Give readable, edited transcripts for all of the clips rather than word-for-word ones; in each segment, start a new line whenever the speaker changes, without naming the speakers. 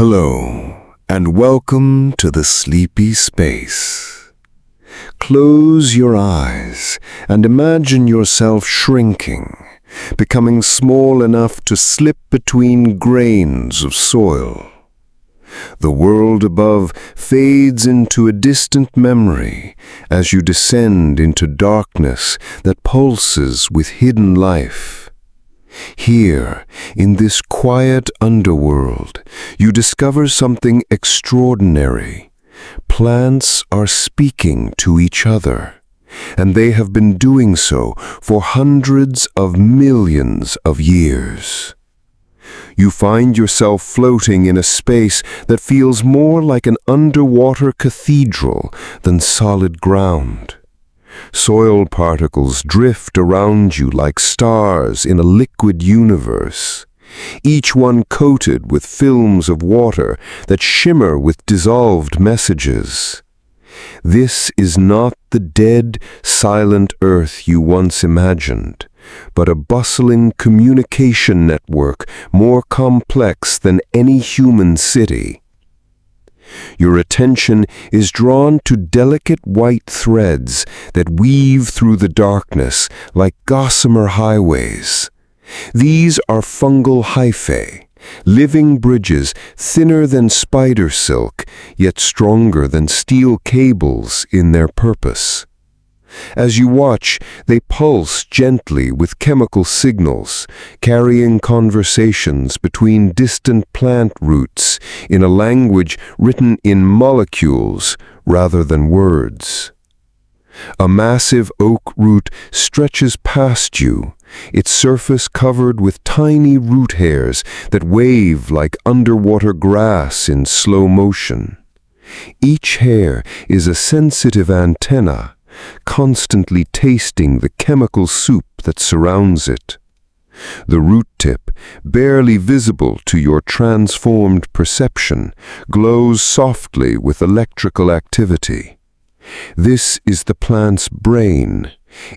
Hello, and welcome to the sleepy space. Close your eyes and imagine yourself shrinking, becoming small enough to slip between grains of soil. The world above fades into a distant memory as you descend into darkness that pulses with hidden life. Here, in this quiet underworld, you discover something extraordinary. Plants are speaking to each other, and they have been doing so for hundreds of millions of years. You find yourself floating in a space that feels more like an underwater cathedral than solid ground. Soil particles drift around you like stars in a liquid universe, each one coated with films of water that shimmer with dissolved messages. This is not the dead, silent earth you once imagined, but a bustling communication network more complex than any human city. Your attention is drawn to delicate white threads that weave through the darkness like gossamer highways. These are fungal hyphae, living bridges thinner than spider silk, yet stronger than steel cables in their purpose. As you watch, they pulse gently with chemical signals, carrying conversations between distant plant roots in a language written in molecules rather than words. A massive oak root stretches past you, its surface covered with tiny root hairs that wave like underwater grass in slow motion. Each hair is a sensitive antenna, constantly tasting the chemical soup that surrounds it. The root tip, barely visible to your transformed perception, glows softly with electrical activity. This is the plant's brain,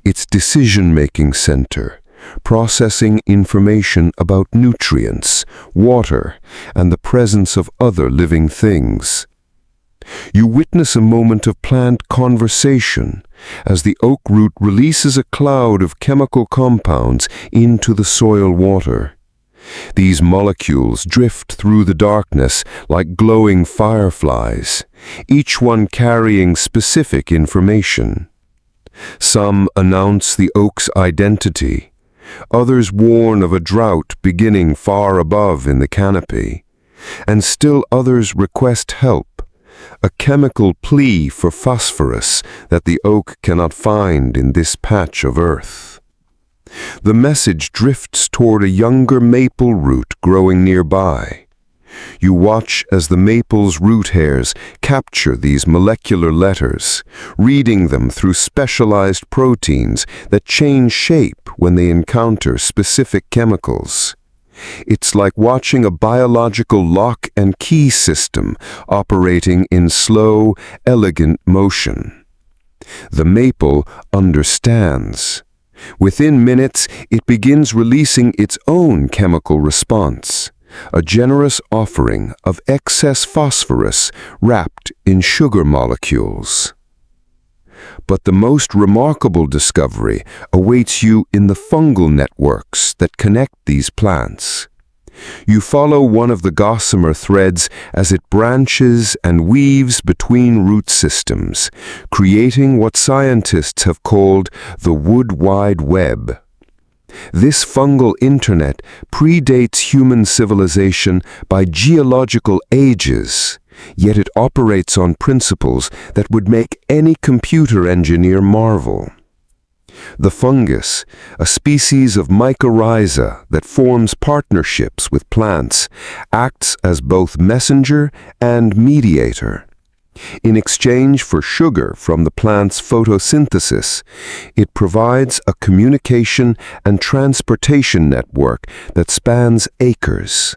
its decision-making center, processing information about nutrients, water, and the presence of other living things. You witness a moment of plant conversation as the oak root releases a cloud of chemical compounds into the soil water. These molecules drift through the darkness like glowing fireflies, each one carrying specific information. Some announce the oak's identity, others warn of a drought beginning far above in the canopy, and still others request help, a chemical plea for phosphorus that the oak cannot find in this patch of earth. The message drifts toward a younger maple root growing nearby. You watch as the maple's root hairs capture these molecular letters, reading them through specialized proteins that change shape when they encounter specific chemicals. It's like watching a biological lock and key system operating in slow, elegant motion. The maple understands. Within minutes, it begins releasing its own chemical response, a generous offering of excess phosphorus wrapped in sugar molecules. But the most remarkable discovery awaits you in the fungal networks that connect these plants. You follow one of the gossamer threads as it branches and weaves between root systems, creating what scientists have called the Wood Wide Web. This fungal internet predates human civilization by geological ages, yet it operates on principles that would make any computer engineer marvel. The fungus, a species of mycorrhiza that forms partnerships with plants, acts as both messenger and mediator. In exchange for sugar from the plant's photosynthesis, it provides a communication and transportation network that spans acres.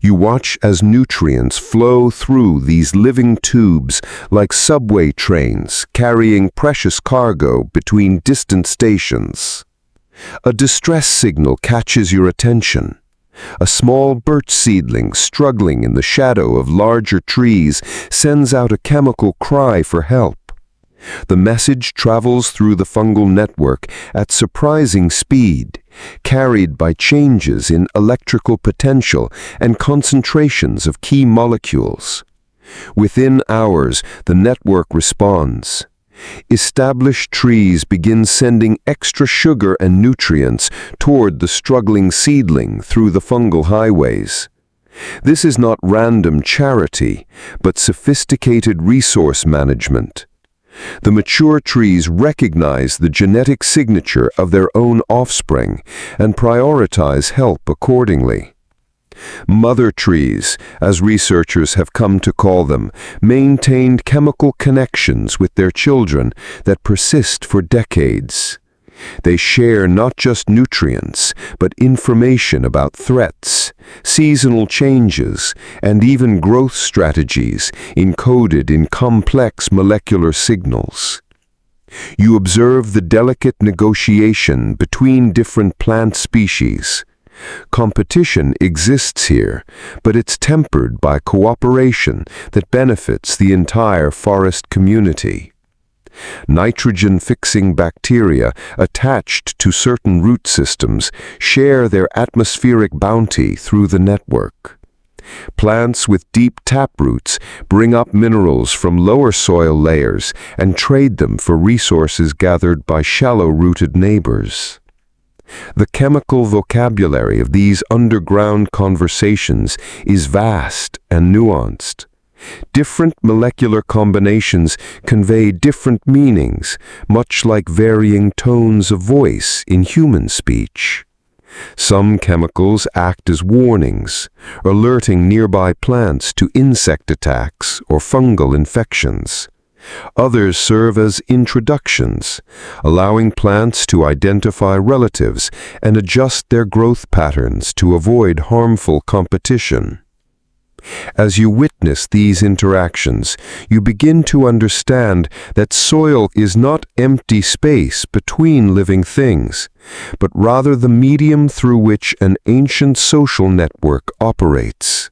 You watch as nutrients flow through these living tubes like subway trains carrying precious cargo between distant stations. A distress signal catches your attention. A small birch seedling struggling in the shadow of larger trees sends out a chemical cry for help. The message travels through the fungal network at surprising speed, carried by changes in electrical potential and concentrations of key molecules. Within hours, the network responds. Established trees begin sending extra sugar and nutrients toward the struggling seedling through the fungal highways. This is not random charity, but sophisticated resource management. The mature trees recognize the genetic signature of their own offspring and prioritize help accordingly. Mother trees, as researchers have come to call them, maintained chemical connections with their children that persist for decades. They share not just nutrients, but information about threats, seasonal changes, and even growth strategies encoded in complex molecular signals. You observe the delicate negotiation between different plant species. Competition exists here, but it's tempered by cooperation that benefits the entire forest community. Nitrogen-fixing bacteria attached to certain root systems share their atmospheric bounty through the network. Plants with deep taproots bring up minerals from lower soil layers and trade them for resources gathered by shallow-rooted neighbors. The chemical vocabulary of these underground conversations is vast and nuanced. Different molecular combinations convey different meanings, much like varying tones of voice in human speech. Some chemicals act as warnings, alerting nearby plants to insect attacks or fungal infections. Others serve as introductions, allowing plants to identify relatives and adjust their growth patterns to avoid harmful competition. As you witness these interactions, you begin to understand that soil is not empty space between living things, but rather the medium through which an ancient social network operates.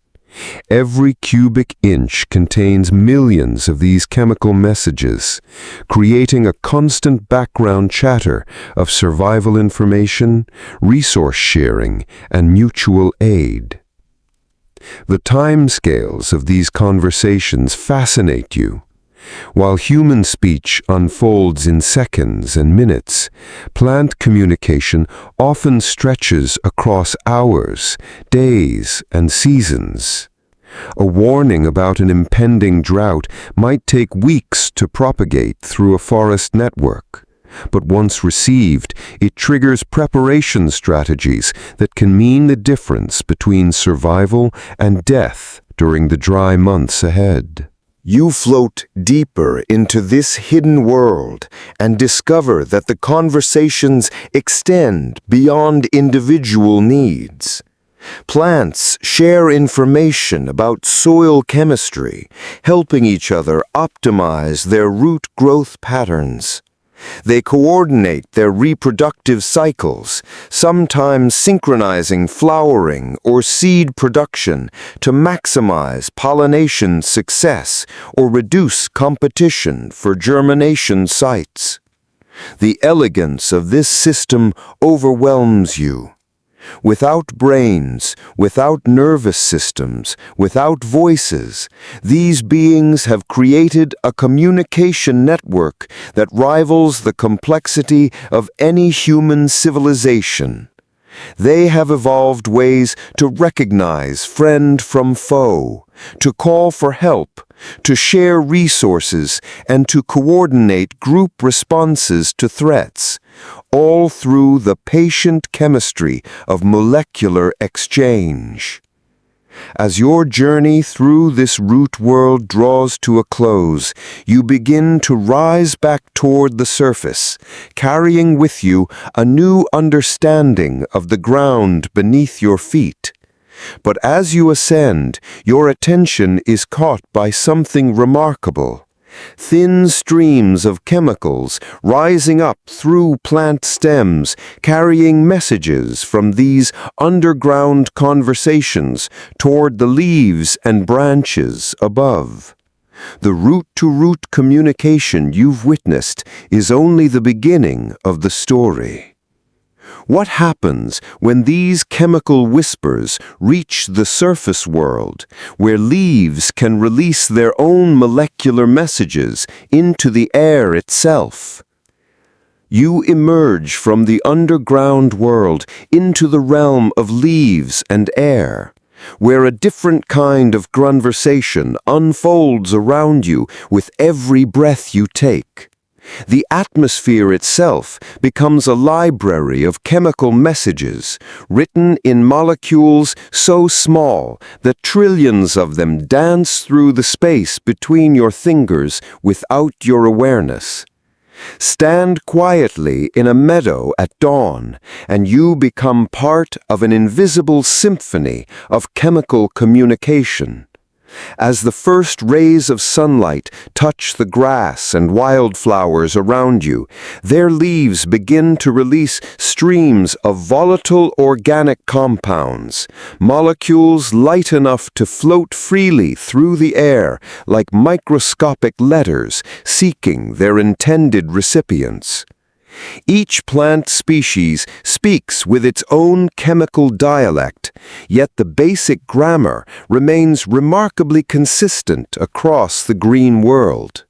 Every cubic inch contains millions of these chemical messages, creating a constant background chatter of survival information, resource sharing, and mutual aid. The timescales of these conversations fascinate you. While human speech unfolds in seconds and minutes, plant communication often stretches across hours, days, and seasons. A warning about an impending drought might take weeks to propagate through a forest network, but once received, it triggers preparation strategies that can mean the difference between survival and death during the dry months ahead. You float deeper into this hidden world and discover that the conversations extend beyond individual needs. Plants share information about soil chemistry, helping each other optimize their root growth patterns. They coordinate their reproductive cycles, sometimes synchronizing flowering or seed production to maximize pollination success or reduce competition for germination sites. The elegance of this system overwhelms you. Without brains, without nervous systems, without voices, these beings have created a communication network that rivals the complexity of any human civilization. They have evolved ways to recognize friend from foe, to call for help, to share resources, and to coordinate group responses to threats, all through the patient chemistry of molecular exchange. As your journey through this root world draws to a close, you begin to rise back toward the surface, carrying with you a new understanding of the ground beneath your feet. But as you ascend, your attention is caught by something remarkable. Thin streams of chemicals rising up through plant stems, carrying messages from these underground conversations toward the leaves and branches above. The root-to-root communication you've witnessed is only the beginning of the story. What happens when these chemical whispers reach the surface world, where leaves can release their own molecular messages into the air itself? You emerge from the underground world into the realm of leaves and air, where a different kind of conversation unfolds around you with every breath you take. The atmosphere itself becomes a library of chemical messages, written in molecules so small that trillions of them dance through the space between your fingers without your awareness. Stand quietly in a meadow at dawn, and you become part of an invisible symphony of chemical communication. As the first rays of sunlight touch the grass and wildflowers around you, their leaves begin to release streams of volatile organic compounds, molecules light enough to float freely through the air like microscopic letters seeking their intended recipients. Each plant species speaks with its own chemical dialect, yet the basic grammar remains remarkably consistent across the green world.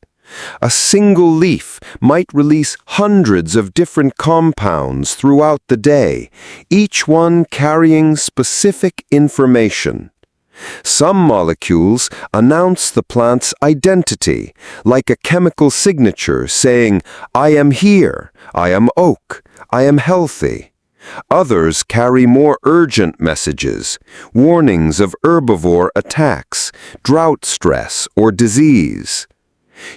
A single leaf might release hundreds of different compounds throughout the day, each one carrying specific information. Some molecules announce the plant's identity, like a chemical signature saying, "I am here, I am oak, I am healthy." Others carry more urgent messages, warnings of herbivore attacks, drought stress, or disease.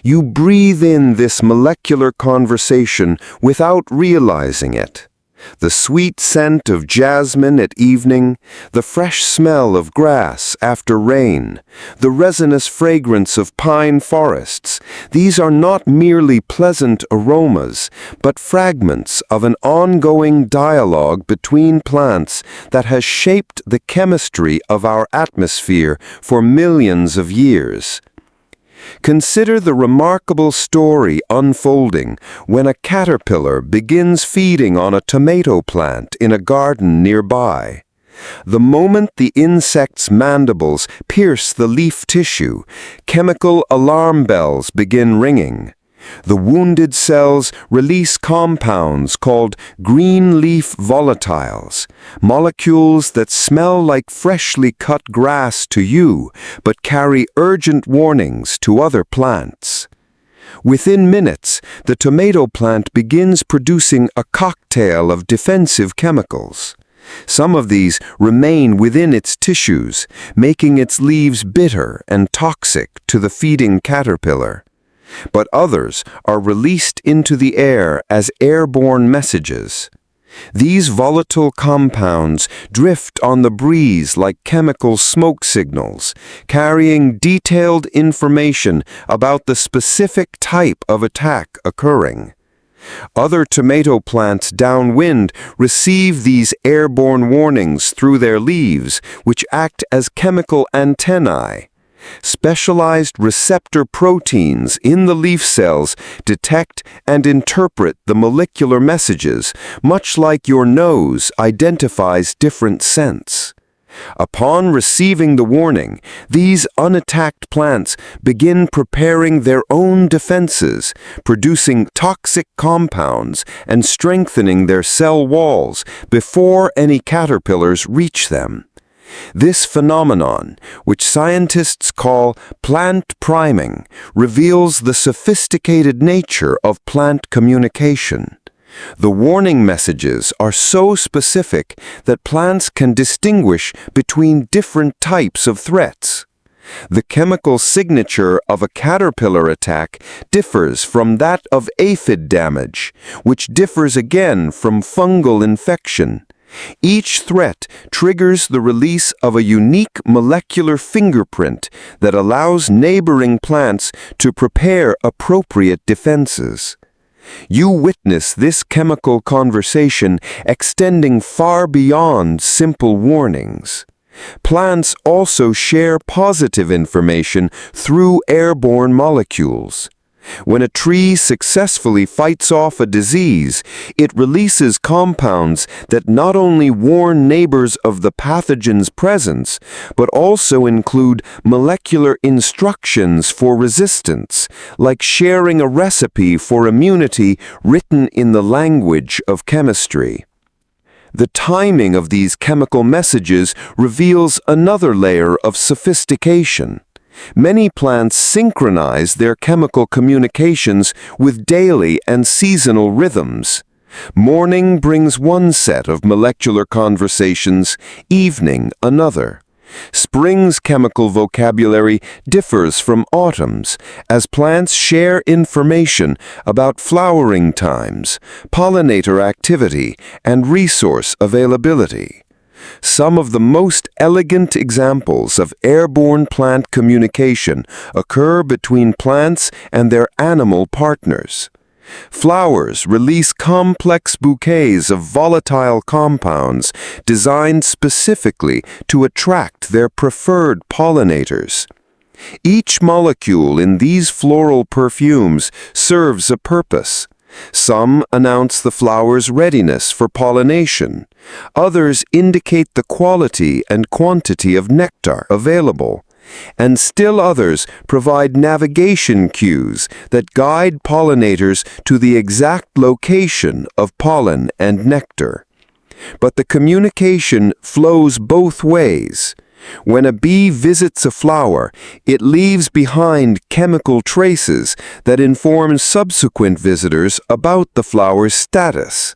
You breathe in this molecular conversation without realizing it. The sweet scent of jasmine at evening, the fresh smell of grass after rain, the resinous fragrance of pine forests, these are not merely pleasant aromas, but fragments of an ongoing dialogue between plants that has shaped the chemistry of our atmosphere for millions of years. Consider the remarkable story unfolding when a caterpillar begins feeding on a tomato plant in a garden nearby. The moment the insect's mandibles pierce the leaf tissue, chemical alarm bells begin ringing. The wounded cells release compounds called green leaf volatiles, molecules that smell like freshly cut grass to you, but carry urgent warnings to other plants. Within minutes, the tomato plant begins producing a cocktail of defensive chemicals. Some of these remain within its tissues, making its leaves bitter and toxic to the feeding caterpillar. But others are released into the air as airborne messages. These volatile compounds drift on the breeze like chemical smoke signals, carrying detailed information about the specific type of attack occurring. Other tomato plants downwind receive these airborne warnings through their leaves, which act as chemical antennae. Specialized receptor proteins in the leaf cells detect and interpret the molecular messages, much like your nose identifies different scents. Upon receiving the warning, these unattacked plants begin preparing their own defenses, producing toxic compounds and strengthening their cell walls before any caterpillars reach them. This phenomenon, which scientists call plant priming, reveals the sophisticated nature of plant communication. The warning messages are so specific that plants can distinguish between different types of threats. The chemical signature of a caterpillar attack differs from that of aphid damage, which differs again from fungal infection.
Each threat triggers the release of a unique molecular fingerprint that allows neighboring plants to prepare appropriate defenses. You witness this chemical conversation extending far beyond simple warnings. Plants also share positive information through airborne molecules. When a tree successfully fights off a disease, it releases compounds that not only warn neighbors of the pathogen's presence, but also include molecular instructions for resistance, like sharing a recipe for immunity written in the language of chemistry. The timing of these chemical messages reveals another layer of sophistication. Many plants synchronize their chemical communications with daily and seasonal rhythms. Morning brings one set of molecular conversations, evening another. Spring's chemical vocabulary differs from autumn's, as plants share information about flowering times, pollinator activity, and resource availability. Some of the most elegant examples of airborne plant communication occur between plants and their animal partners. Flowers release complex bouquets of volatile compounds designed specifically to attract their preferred pollinators. Each molecule in these floral perfumes serves a purpose. Some announce the flower's readiness for pollination. Others indicate the quality and quantity of nectar available. And still others provide navigation cues that guide pollinators to the exact location of pollen and nectar. But the communication flows both ways. When a bee visits a flower, it leaves behind chemical traces that inform subsequent visitors about the flower's status.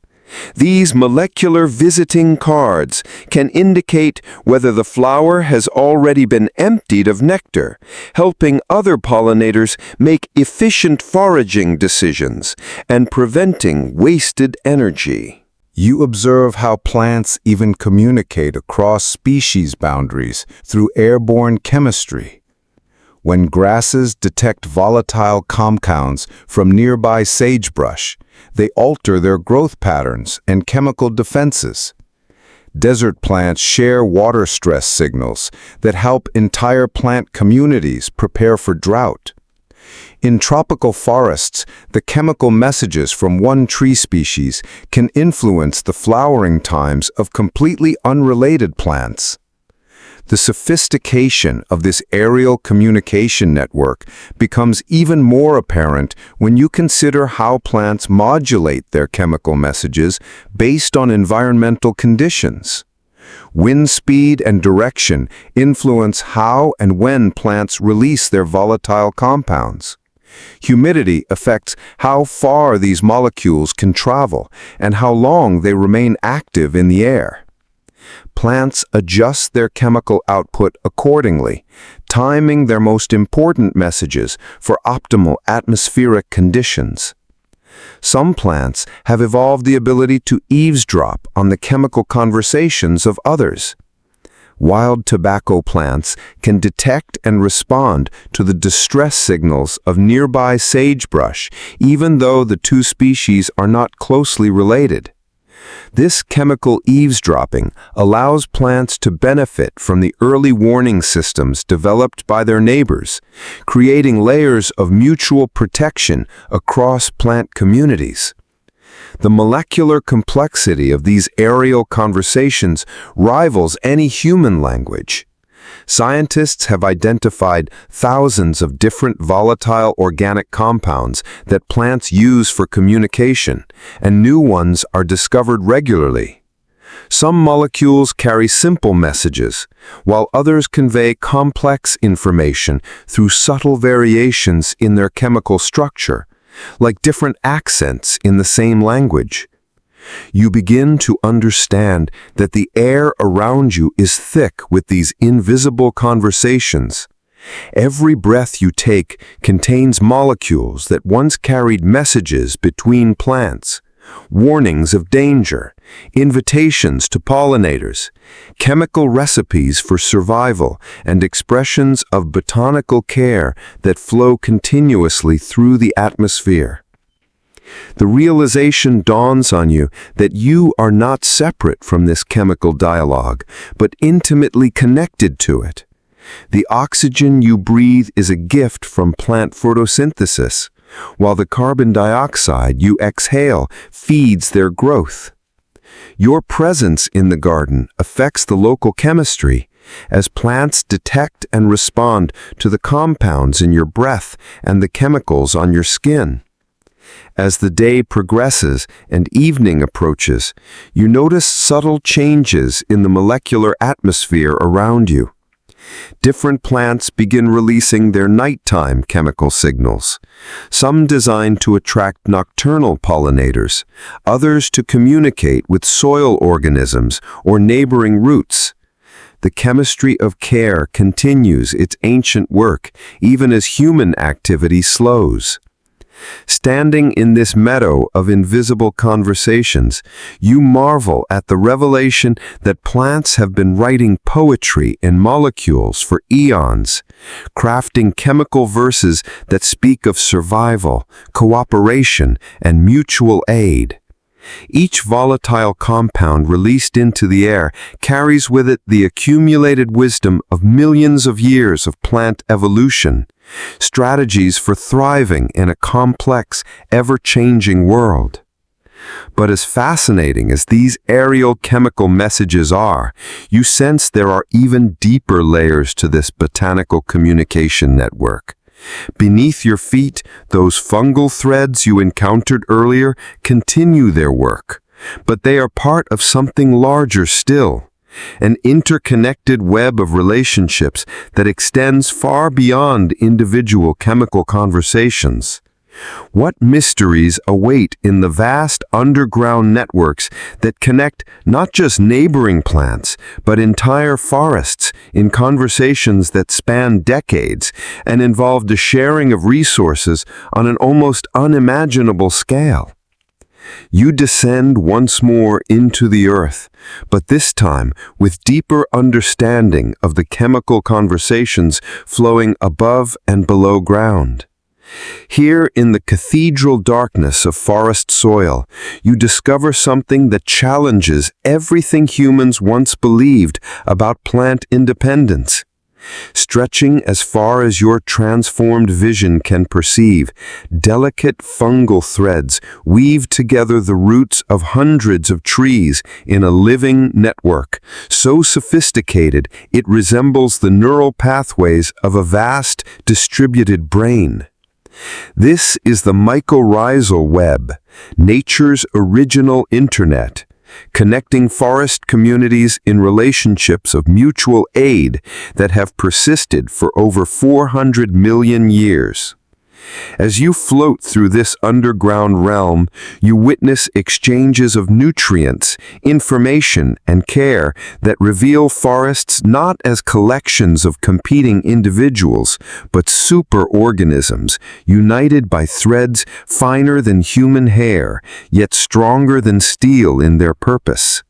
These molecular visiting cards can indicate whether the flower has already been emptied of nectar, helping other pollinators make efficient foraging decisions and preventing wasted energy.
You observe how plants even communicate across species boundaries through airborne chemistry. When grasses detect volatile compounds from nearby sagebrush, they alter their growth patterns and chemical defenses. Desert plants share water stress signals that help entire plant communities prepare for drought. In tropical forests, the chemical messages from one tree species can influence the flowering times of completely unrelated plants. The sophistication of this aerial communication network becomes even more apparent when you consider how plants modulate their chemical messages based on environmental conditions. Wind speed and direction influence how and when plants release their volatile compounds. Humidity affects how far these molecules can travel and how long they remain active in the air. Plants adjust their chemical output accordingly, timing their most important messages for optimal atmospheric conditions. Some plants have evolved the ability to eavesdrop on the chemical conversations of others. Wild tobacco plants can detect and respond to the distress signals of nearby sagebrush, even though the two species are not closely related. This chemical eavesdropping allows plants to benefit from the early warning systems developed by their neighbors, creating layers of mutual protection across plant communities. The molecular complexity of these aerial conversations rivals any human language. Scientists have identified thousands of different volatile organic compounds that plants use for communication, and new ones are discovered regularly. Some molecules carry simple messages, while others convey complex information through subtle variations in their chemical structure, like different accents in the same language. You begin to understand that the air around you is thick with these invisible conversations. Every breath you take contains molecules that once carried messages between plants,
warnings of danger, invitations to pollinators, chemical recipes for survival, and expressions of botanical care that flow continuously through the atmosphere. The realization dawns on you that you are not separate from this chemical dialogue, but intimately connected to it. The oxygen you breathe is a gift from plant photosynthesis, while the carbon dioxide you exhale feeds their growth. Your presence in the garden affects the local chemistry, as plants detect and respond to the compounds in your breath and the chemicals on your skin. As the day progresses and evening approaches, you notice subtle changes in the molecular atmosphere around you. Different plants begin releasing their nighttime chemical signals, some designed to attract nocturnal pollinators, others to communicate with soil organisms or neighboring roots. The chemistry of care continues its ancient work even as human activity slows. Standing in this meadow of invisible conversations, you marvel at the revelation that plants have been writing poetry in molecules for eons, crafting chemical verses that speak of survival, cooperation, and mutual aid. Each volatile compound released into the air carries with it the accumulated wisdom of millions of years of plant evolution, strategies for thriving in a complex, ever-changing world. But as fascinating as these aerial chemical messages are, you sense there are even deeper layers to this botanical communication network. Beneath your feet, those fungal threads you encountered earlier continue their work, but they are part of something larger still, an interconnected web of relationships that extends far beyond individual chemical conversations. What mysteries await in the vast underground networks that connect not just neighboring plants, but entire forests in conversations that span decades and involve the sharing of resources on an almost unimaginable scale? You descend once more into the earth, but this time with deeper understanding of the chemical conversations flowing above and below ground. Here in the cathedral darkness of forest soil, you discover something that challenges everything humans once believed about plant independence. Stretching as far as your transformed vision can perceive, delicate fungal threads weave together the roots of hundreds of trees in a living network, so sophisticated it resembles the neural pathways of a vast, distributed brain. This is the mycorrhizal web, nature's original internet, connecting forest communities in relationships of mutual aid that have persisted for over 400 million years. As you float through this underground realm, you witness exchanges of nutrients, information, and care that reveal forests not as collections of competing individuals, but superorganisms, united by threads finer than human hair, yet stronger than steel in their purpose.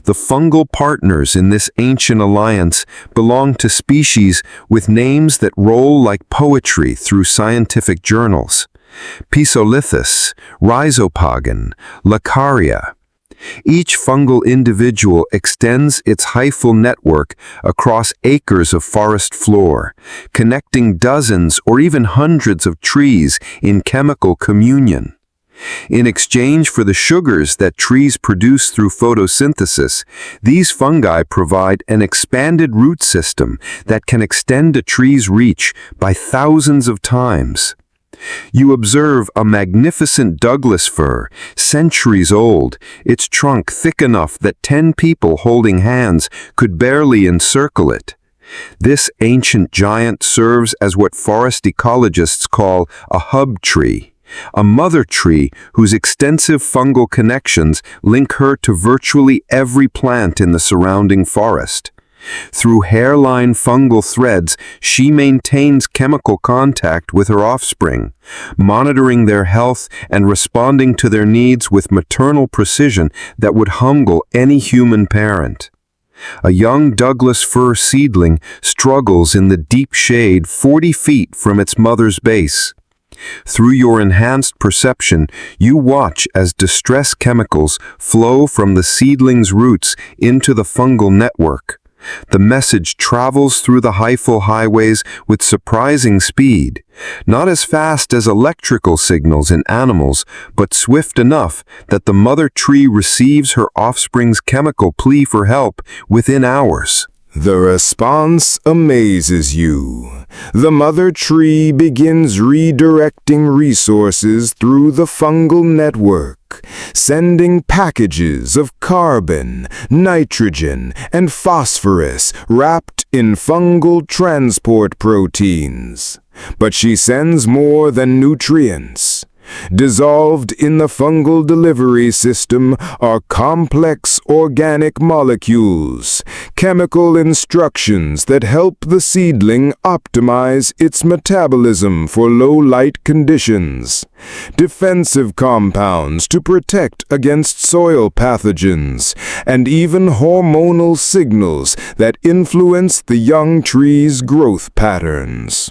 The fungal partners in this ancient alliance belong to species with names that roll like poetry through scientific journals: Pisolithus, Rhizopogon, Lacaria. Each fungal individual extends its hyphal network across acres of forest floor, connecting dozens or even hundreds of trees in chemical communion. In exchange for the sugars that trees produce through photosynthesis, these fungi provide an expanded root system that can extend a tree's reach by thousands of times. You observe a magnificent Douglas fir, centuries old, its trunk thick enough that 10 people holding hands could barely encircle it. This ancient giant serves as what forest ecologists call a hub tree, a mother tree whose extensive fungal connections link her to virtually every plant in the surrounding forest. Through hairline fungal threads, she maintains chemical contact with her offspring, monitoring their health and responding to their needs with maternal precision that would humble any human parent. A young Douglas fir seedling struggles in the deep shade 40 feet from its mother's base. Through your enhanced perception, you watch as distress chemicals flow from the seedling's roots into the fungal network. The message travels through the hyphal highways with surprising speed, not as fast as electrical signals in animals, but swift enough that the mother tree receives her offspring's chemical plea for help within hours.
The response amazes you. The mother tree begins redirecting resources through the fungal network, sending packages of carbon, nitrogen, and phosphorus wrapped in fungal transport proteins. But she sends more than nutrients. Dissolved in the fungal delivery system are complex organic molecules, chemical instructions that help the seedling optimize its metabolism for low-light conditions, defensive compounds to protect against soil pathogens, and even hormonal signals that influence the young tree's growth patterns.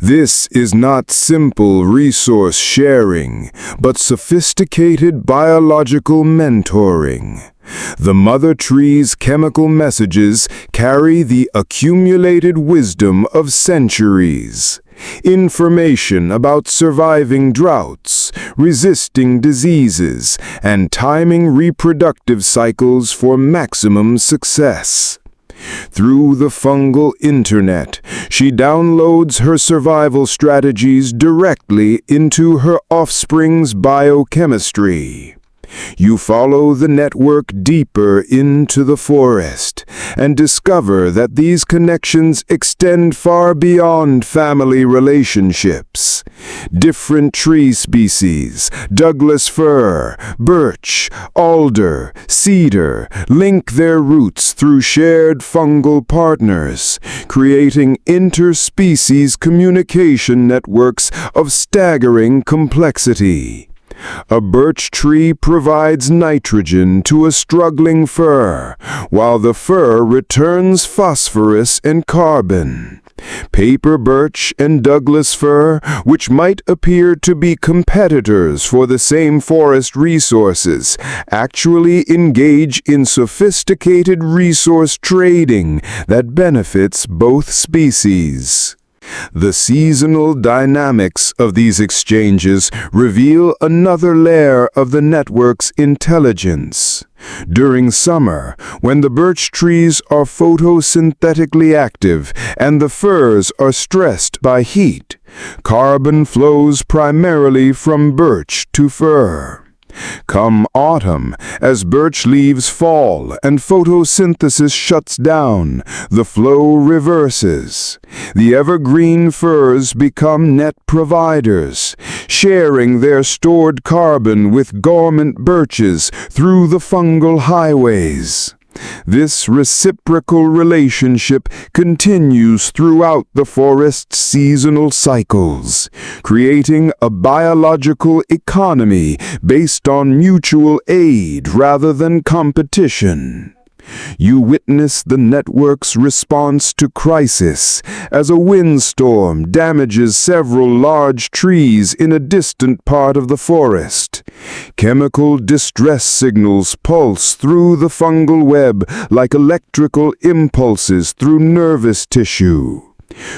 This is not simple resource sharing, but sophisticated biological mentoring. The mother tree's chemical messages carry the accumulated wisdom of centuries. Information about surviving droughts, resisting diseases, and timing reproductive cycles for maximum success. Through the fungal internet, she downloads her survival strategies directly into her offspring's biochemistry. You follow the network deeper into the forest and discover that these connections extend far beyond family relationships. Different tree species, Douglas fir, birch, alder, cedar, link their roots through shared fungal partners, creating interspecies communication networks of staggering complexity. A birch tree provides nitrogen to a struggling fir, while the fir returns phosphorus and carbon. Paper birch and Douglas fir, which might appear to be competitors for the same forest resources, actually engage in sophisticated resource trading that benefits both species. The seasonal dynamics of these exchanges reveal another layer of the network's intelligence. During summer, when the birch trees are photosynthetically active and the firs are stressed by heat, carbon flows primarily from birch to fir. Come autumn, as birch leaves fall and photosynthesis shuts down, the flow reverses. The evergreen firs become net providers, sharing their stored carbon with dormant birches through the fungal highways. This reciprocal relationship continues throughout the forest's seasonal cycles, creating a biological economy based on mutual aid rather than competition. You witness the network's response to crisis as a windstorm damages several large trees in a distant part of the forest. Chemical distress signals pulse through the fungal web like electrical impulses through nervous tissue.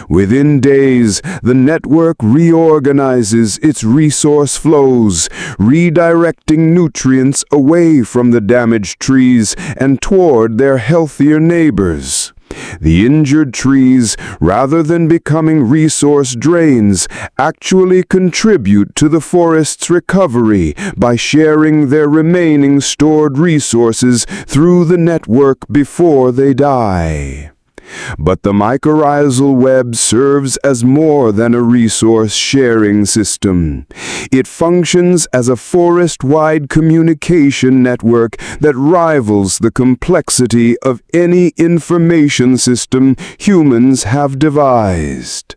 Within days, the network reorganizes its resource flows, redirecting nutrients away from the damaged trees and toward their healthier neighbors. The injured trees, rather than becoming resource drains, actually contribute to the forest's recovery by sharing their remaining stored resources through the network before they die.
But the mycorrhizal web serves as more than a resource-sharing system. It functions as a forest-wide communication network that rivals the complexity of any information system humans have devised.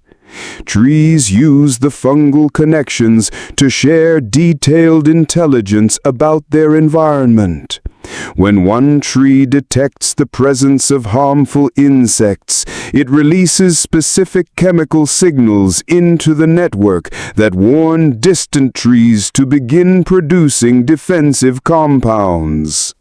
Trees use the fungal connections to share detailed intelligence about their environment. When one tree detects the presence of harmful insects, it releases specific chemical signals into the network that warn distant trees to begin producing defensive compounds.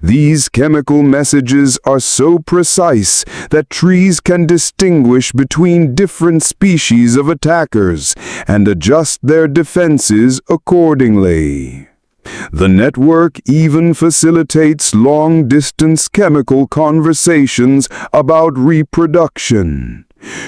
These chemical messages are so precise that trees can distinguish between different species of attackers and adjust their defenses accordingly. The network even facilitates long-distance chemical conversations about reproduction.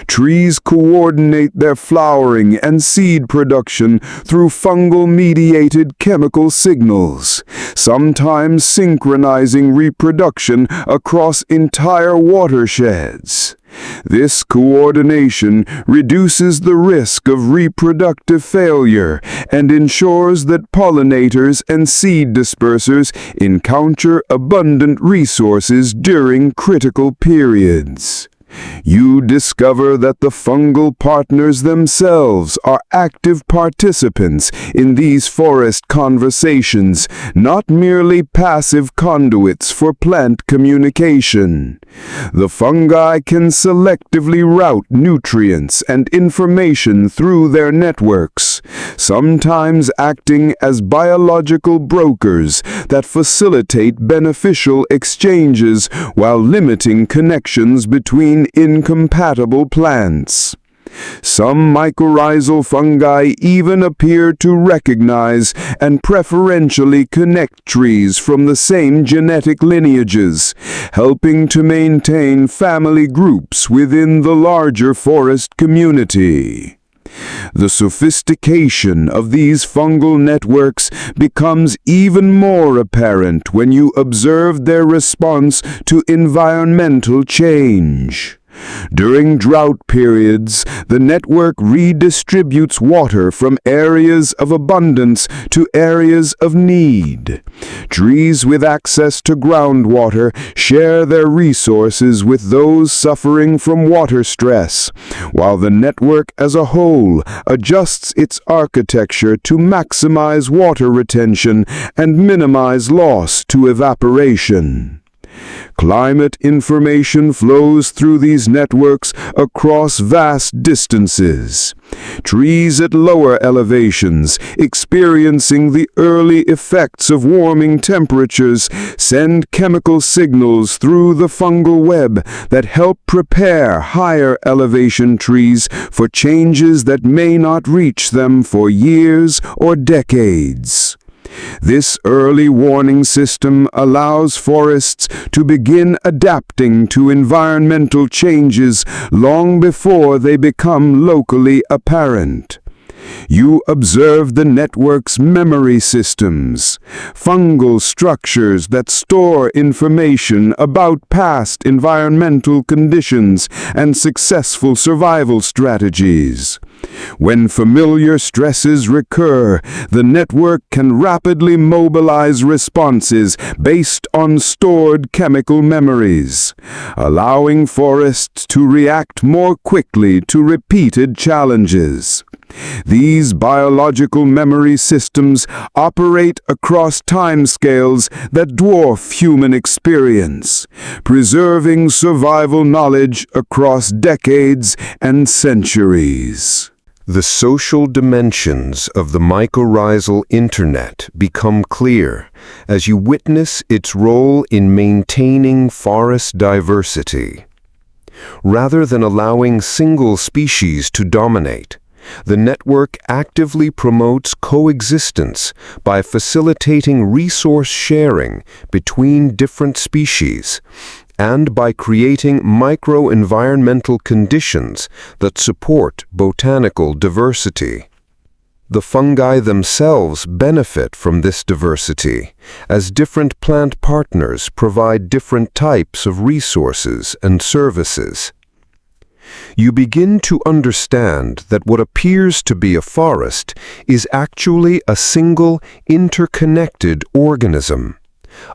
Trees coordinate their flowering and seed production through fungal-mediated chemical signals, sometimes synchronizing reproduction across entire watersheds. This coordination reduces the risk of reproductive failure and ensures that pollinators and seed dispersers encounter abundant resources during critical periods. You discover that the fungal partners themselves are active participants in these forest conversations, not merely passive conduits for plant communication. The fungi can selectively route nutrients and information through their networks, sometimes acting as biological brokers that facilitate beneficial exchanges while limiting connections between incompatible plants. Some mycorrhizal fungi even appear to recognize and preferentially connect trees from the same genetic lineages, helping to maintain family groups within the larger forest community. The sophistication of these fungal networks becomes even more apparent when you observe their response to environmental change. During drought periods, the network redistributes water from areas of abundance to areas of need. Trees with access to groundwater share their resources with those suffering from water stress, while the network as a whole adjusts its architecture to maximize water retention and minimize loss to evaporation. Climate information flows through these networks across vast distances. Trees at lower elevations, experiencing the early effects of warming temperatures, send chemical signals through the fungal web that help prepare higher elevation trees for changes that may not reach them for years or decades. This early warning system allows forests to begin adapting to environmental changes long before they become locally apparent. You observe the network's memory systems, fungal structures that store information about past environmental conditions and successful survival strategies. When familiar stresses recur, the network can rapidly mobilize responses based on stored chemical memories, allowing forests to react more quickly to repeated challenges. These biological memory systems operate across timescales that dwarf human experience, preserving survival knowledge across decades and centuries.
The social dimensions of the mycorrhizal internet become clear as you witness its role in maintaining forest diversity. Rather than allowing single species to dominate, the network actively promotes coexistence by facilitating resource sharing between different species and by creating micro-environmental conditions that support botanical diversity. The fungi themselves benefit from this diversity, as different plant partners provide different types of resources and services. You begin to understand that what appears to be a forest is actually a single, interconnected organism,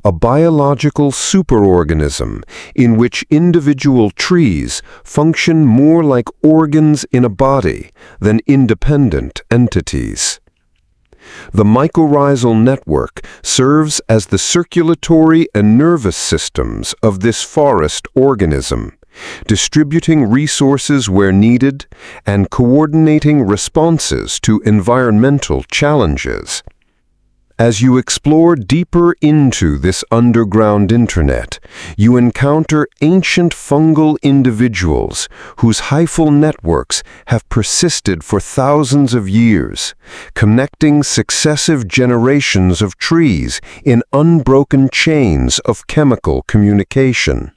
a biological superorganism in which individual trees function more like organs in a body than independent entities. The mycorrhizal network serves as the circulatory and nervous systems of this forest organism, distributing resources where needed and coordinating responses to environmental challenges. As you explore deeper into this underground internet, you encounter ancient fungal individuals whose hyphal networks have persisted for thousands of years, connecting successive generations of trees in unbroken chains of chemical communication.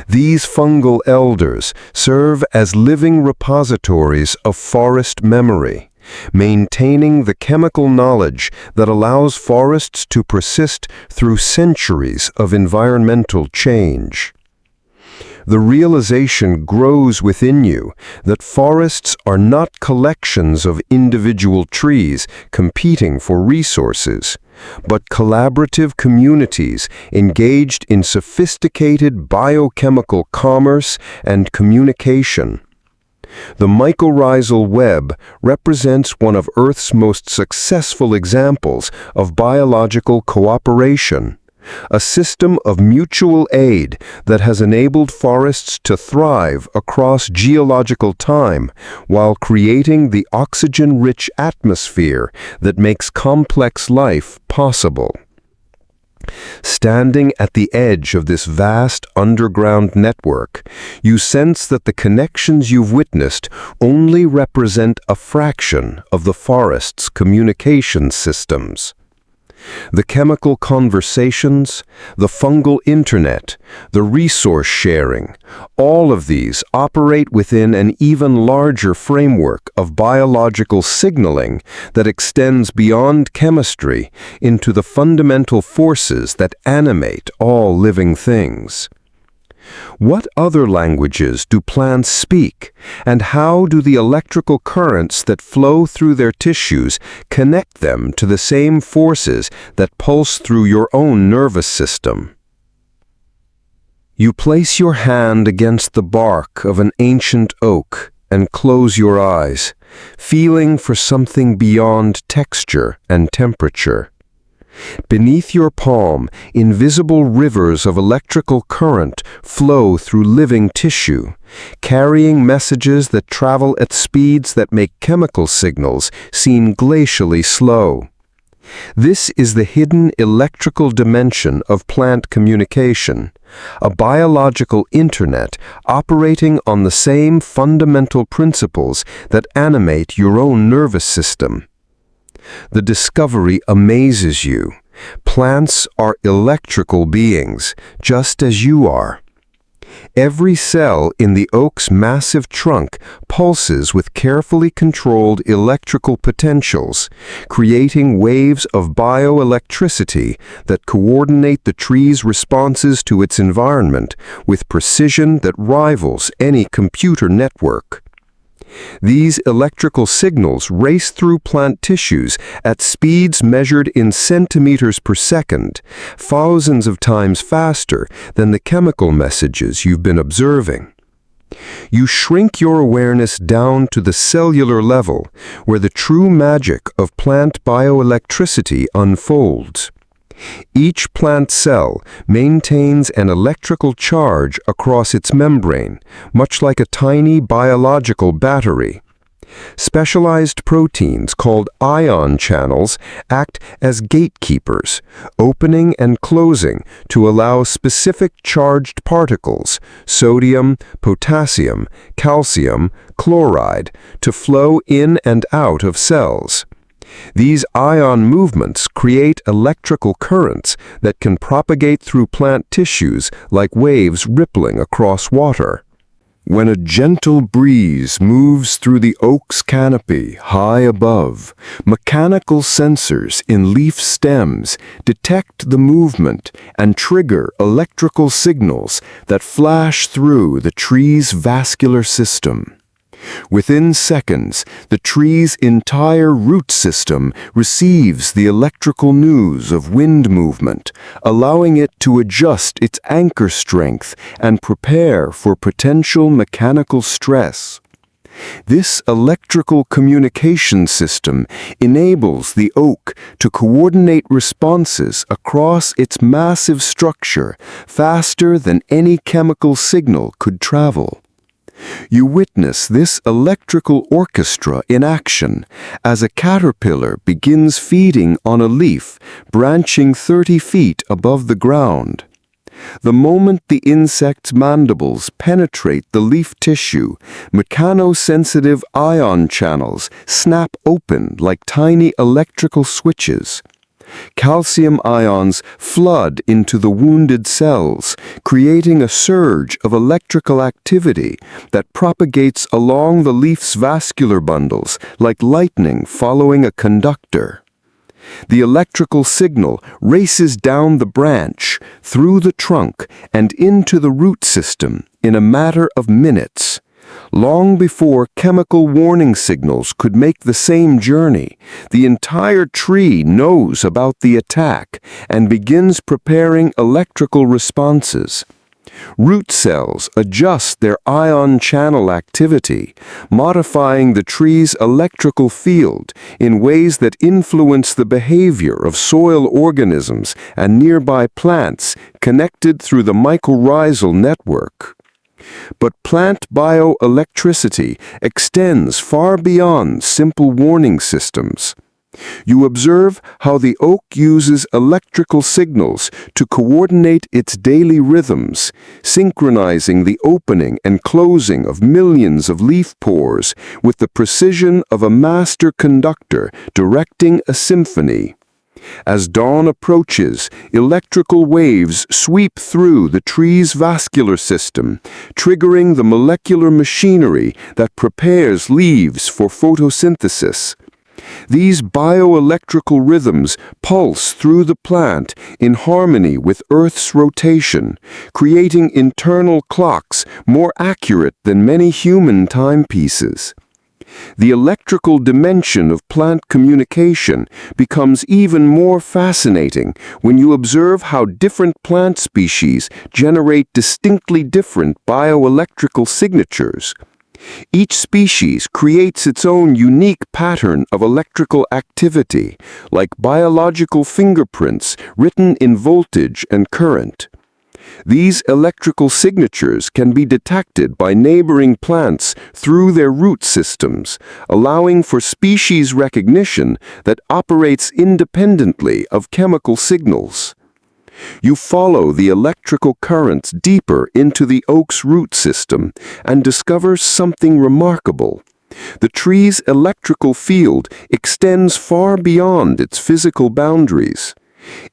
These fungal elders serve as living repositories of forest memory, maintaining the chemical knowledge that allows forests to persist through centuries of environmental change. The realization grows within you that forests are not collections of individual trees competing for resources, but collaborative communities engaged in sophisticated biochemical commerce and communication. The mycorrhizal web represents one of Earth's most successful examples of biological cooperation, a system of mutual aid that has enabled forests to thrive across geological time while creating the oxygen-rich atmosphere that makes complex life possible. Standing at the edge of this vast underground network, you sense that the connections you've witnessed only represent a fraction of the forest's communication systems. The chemical conversations, the fungal internet, the resource sharing, all of these operate within an even larger framework of biological signaling that extends beyond chemistry into the fundamental forces that animate all living things. What other languages do plants speak, and how do the electrical currents that flow through their tissues connect them to the same forces that pulse through your own nervous system? You place your hand against the bark of an ancient oak and close your eyes, feeling for something beyond texture and temperature. Beneath your palm, invisible rivers of electrical current flow through living tissue, carrying messages that travel at speeds that make chemical signals seem glacially slow. This is the hidden electrical dimension of plant communication, a biological internet operating on the same fundamental principles that animate your own nervous system. The discovery amazes you. Plants are electrical beings, just as you are. Every cell in the oak's massive trunk pulses with carefully controlled electrical potentials, creating waves of bioelectricity that coordinate the tree's responses to its environment with precision that rivals any computer network. These electrical signals race through plant tissues at speeds measured in centimeters per second, thousands of times faster than the chemical messages you've been observing. You shrink your awareness down to the cellular level, where the true magic of plant bioelectricity unfolds. Each plant cell maintains an electrical charge across its membrane, much like a tiny biological battery. Specialized proteins called ion channels act as gatekeepers, opening and closing to allow specific charged particles, sodium, potassium, calcium, chloride, to flow in and out of cells. These ion movements create electrical currents that can propagate through plant tissues like waves rippling across water.
When a gentle breeze moves through the oak's canopy high above, mechanical sensors in leaf stems detect the movement and trigger electrical signals that flash through the tree's vascular system. Within seconds, the tree's entire root system receives the electrical news of wind movement, allowing it to adjust its anchor strength and prepare for potential mechanical stress. This electrical communication system enables the oak to coordinate responses across its massive structure faster than any chemical signal could travel. You witness this electrical orchestra in action as a caterpillar begins feeding on a leaf branching 30 feet above the ground. The moment the insect's mandibles penetrate the leaf tissue, mechanosensitive ion channels snap open like tiny electrical switches. Calcium ions flood into the wounded cells, creating a surge of electrical activity that propagates along the leaf's vascular bundles like lightning following a conductor. The electrical signal races down the branch, through the trunk, and into the root system in a matter of minutes. Long before chemical warning signals could make the same journey, the entire tree knows about the attack and begins preparing electrical responses. Root cells adjust their ion channel activity, modifying the tree's electrical field in ways that influence the behavior of soil organisms and nearby plants connected through the mycorrhizal network. But plant bioelectricity extends far beyond simple warning systems. You observe how the oak uses electrical signals to coordinate its daily rhythms, synchronizing the opening and closing of millions of leaf pores with the precision of a master conductor directing a symphony. As dawn approaches, electrical waves sweep through the tree's vascular system, triggering the molecular machinery that prepares leaves for photosynthesis. These bioelectrical rhythms pulse through the plant in harmony with Earth's rotation, creating internal clocks more accurate than many human timepieces. The electrical dimension of plant communication becomes even more fascinating when you observe how different plant species generate distinctly different bioelectrical signatures. Each species creates its own unique pattern of electrical activity, like biological fingerprints written in voltage and current. These electrical signatures can be detected by neighboring plants through their root systems, allowing for species recognition that operates independently of chemical signals. You follow the electrical currents deeper into the oak's root system and discover something remarkable. The tree's electrical field extends far beyond its physical boundaries.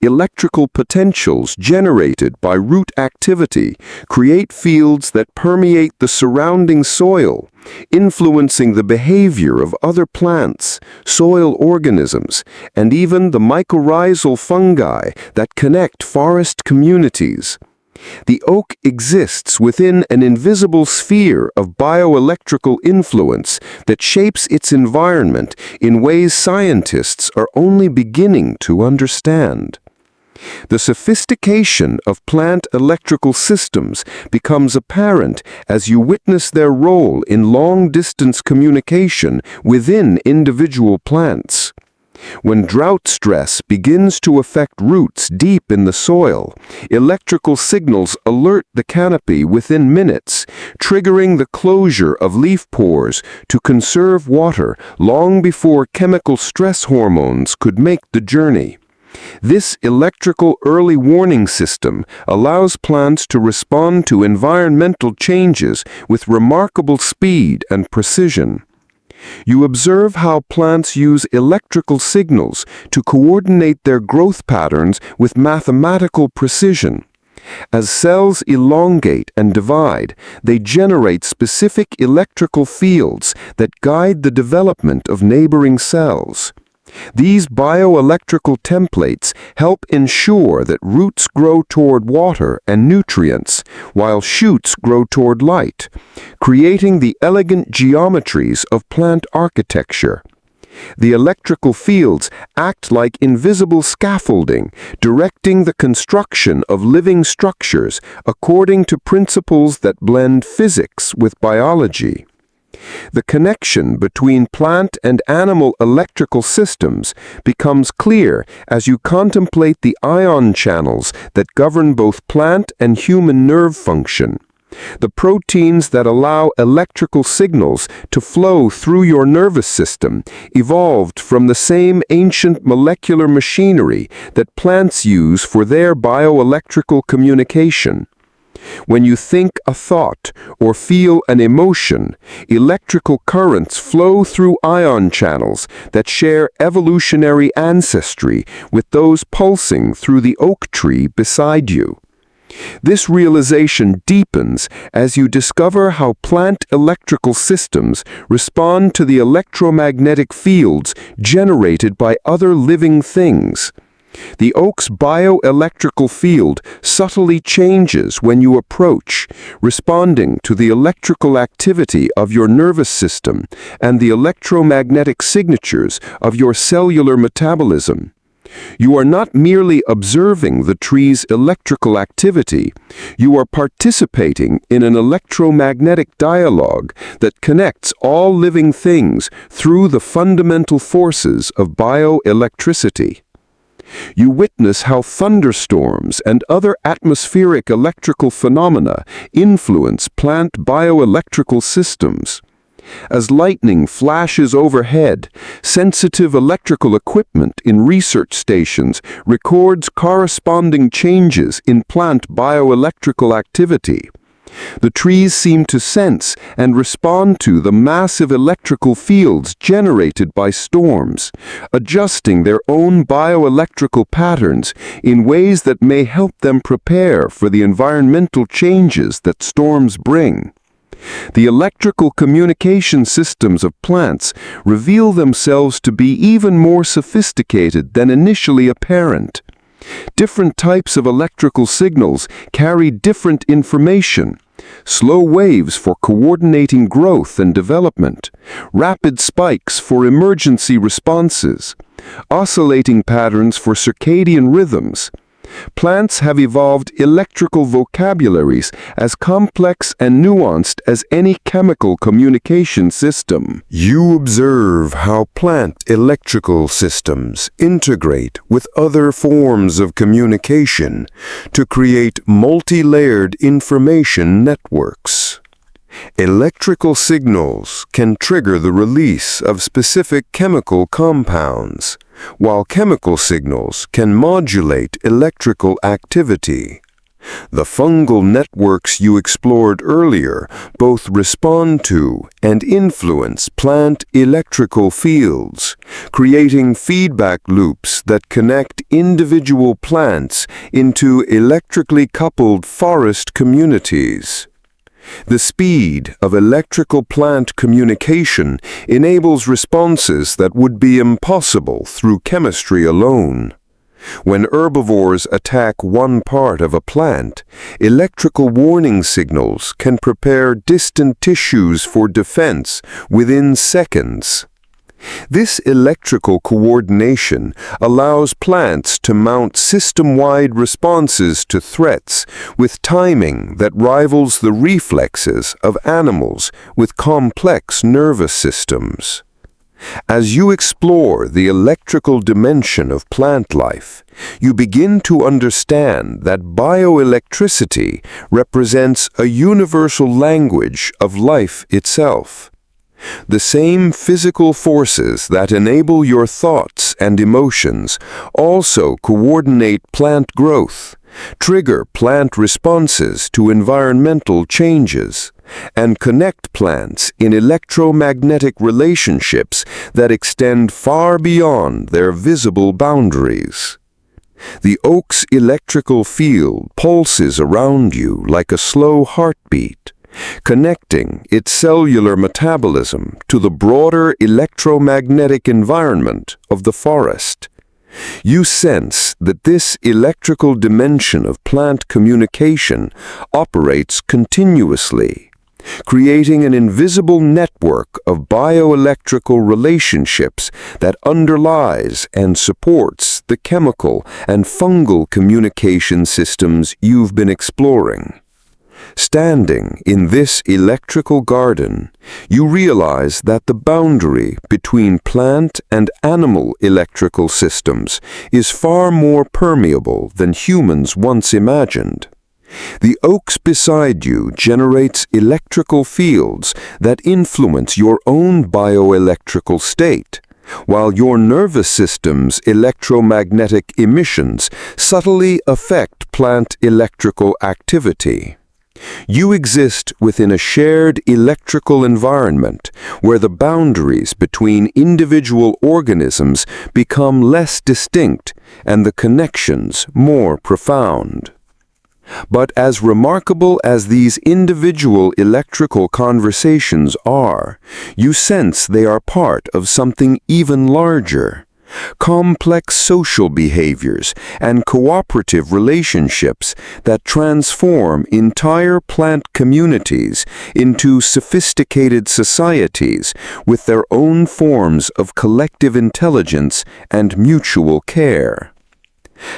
Electrical potentials generated by root activity create fields that permeate the surrounding soil, influencing the behavior of other plants, soil organisms, and even the mycorrhizal fungi that connect forest communities. The oak exists within an invisible sphere of bioelectrical influence that shapes its environment in ways scientists are only beginning to understand. The sophistication of plant electrical systems becomes apparent as you witness their role in long-distance communication within individual plants. When drought stress begins to affect roots deep in the soil, electrical signals alert the canopy within minutes, triggering the closure of leaf pores to conserve water long before chemical stress hormones could make the journey. This electrical early warning system allows plants to respond to environmental changes with remarkable speed and precision. You observe how plants use electrical signals to coordinate their growth patterns with mathematical precision.
As cells elongate and divide, they generate specific electrical fields that guide the development of neighboring cells. These bioelectrical templates help ensure that roots grow toward water and nutrients, while shoots grow toward light, creating the elegant geometries of plant architecture. The electrical fields act like invisible scaffolding, directing the construction of living structures according to principles that blend physics with biology. The connection between plant and animal electrical systems becomes clear as you contemplate the ion channels that govern both plant and human nerve function. The proteins that allow electrical signals to flow through your nervous system evolved from the same ancient molecular machinery that plants use for their bioelectrical communication. When you think a thought or feel an emotion, electrical currents flow through ion channels that share evolutionary ancestry with those pulsing through the oak tree beside you. This realization deepens as you discover how plant electrical systems respond to the electromagnetic fields generated by other living things. The oak's bioelectrical field subtly changes when you approach, responding to the electrical activity of your nervous system and the electromagnetic signatures of your cellular metabolism. You are not merely observing the tree's electrical activity, you are participating in an electromagnetic dialogue that connects all living things through the fundamental forces of bioelectricity. You witness how thunderstorms and other atmospheric electrical phenomena influence plant bioelectrical systems. As lightning flashes overhead, sensitive electrical equipment in research stations records corresponding changes in plant bioelectrical activity. The trees seem to sense and respond to the massive electrical fields generated by storms, adjusting their own bioelectrical patterns in ways that may help them prepare for the environmental changes that storms bring. The electrical communication systems of plants reveal themselves to be even more sophisticated than initially apparent. Different types of electrical signals carry different information. Slow waves for coordinating growth and development, rapid spikes for emergency responses, oscillating patterns for circadian rhythms. Plants have evolved electrical vocabularies as complex and nuanced as any chemical communication system.
You observe how plant electrical systems integrate with other forms of communication to create multi-layered information networks. Electrical signals can trigger the release of specific chemical compounds, while chemical signals can modulate electrical activity. The fungal networks you explored earlier both respond to and influence plant electrical fields, creating feedback loops that connect individual plants into electrically coupled forest communities. The speed of electrical plant communication enables responses that would be impossible through chemistry alone. When herbivores attack one part of a plant, electrical warning signals can prepare distant tissues for defense within seconds. This electrical coordination allows plants to mount system-wide responses to threats with timing that rivals the reflexes of animals with complex nervous systems. As you explore the electrical dimension of plant life, you begin to understand that bioelectricity represents a universal language of life itself. The same physical forces that enable your thoughts and emotions also coordinate plant growth, trigger plant responses to environmental changes, and connect plants in electromagnetic relationships that extend far beyond their visible boundaries.
The oak's electrical field pulses around you like a slow heartbeat, connecting its cellular metabolism to the broader electromagnetic environment of the forest. You sense that this electrical dimension of plant communication operates continuously, creating an invisible network of bioelectrical relationships that underlies and supports the chemical and fungal communication systems you've been exploring. Standing in this electrical garden, you realize that the boundary between plant and animal electrical systems is far more permeable than humans once imagined. The oaks beside you generates electrical fields that influence your own bioelectrical state, while your nervous system's electromagnetic emissions subtly affect plant electrical activity. You exist within a shared electrical environment where the boundaries between individual organisms become less distinct and the connections more profound. But as remarkable as these individual electrical conversations are, you sense they are part of something even larger. Complex social behaviors and cooperative relationships that transform entire plant communities into sophisticated societies with their own forms of collective intelligence and mutual care.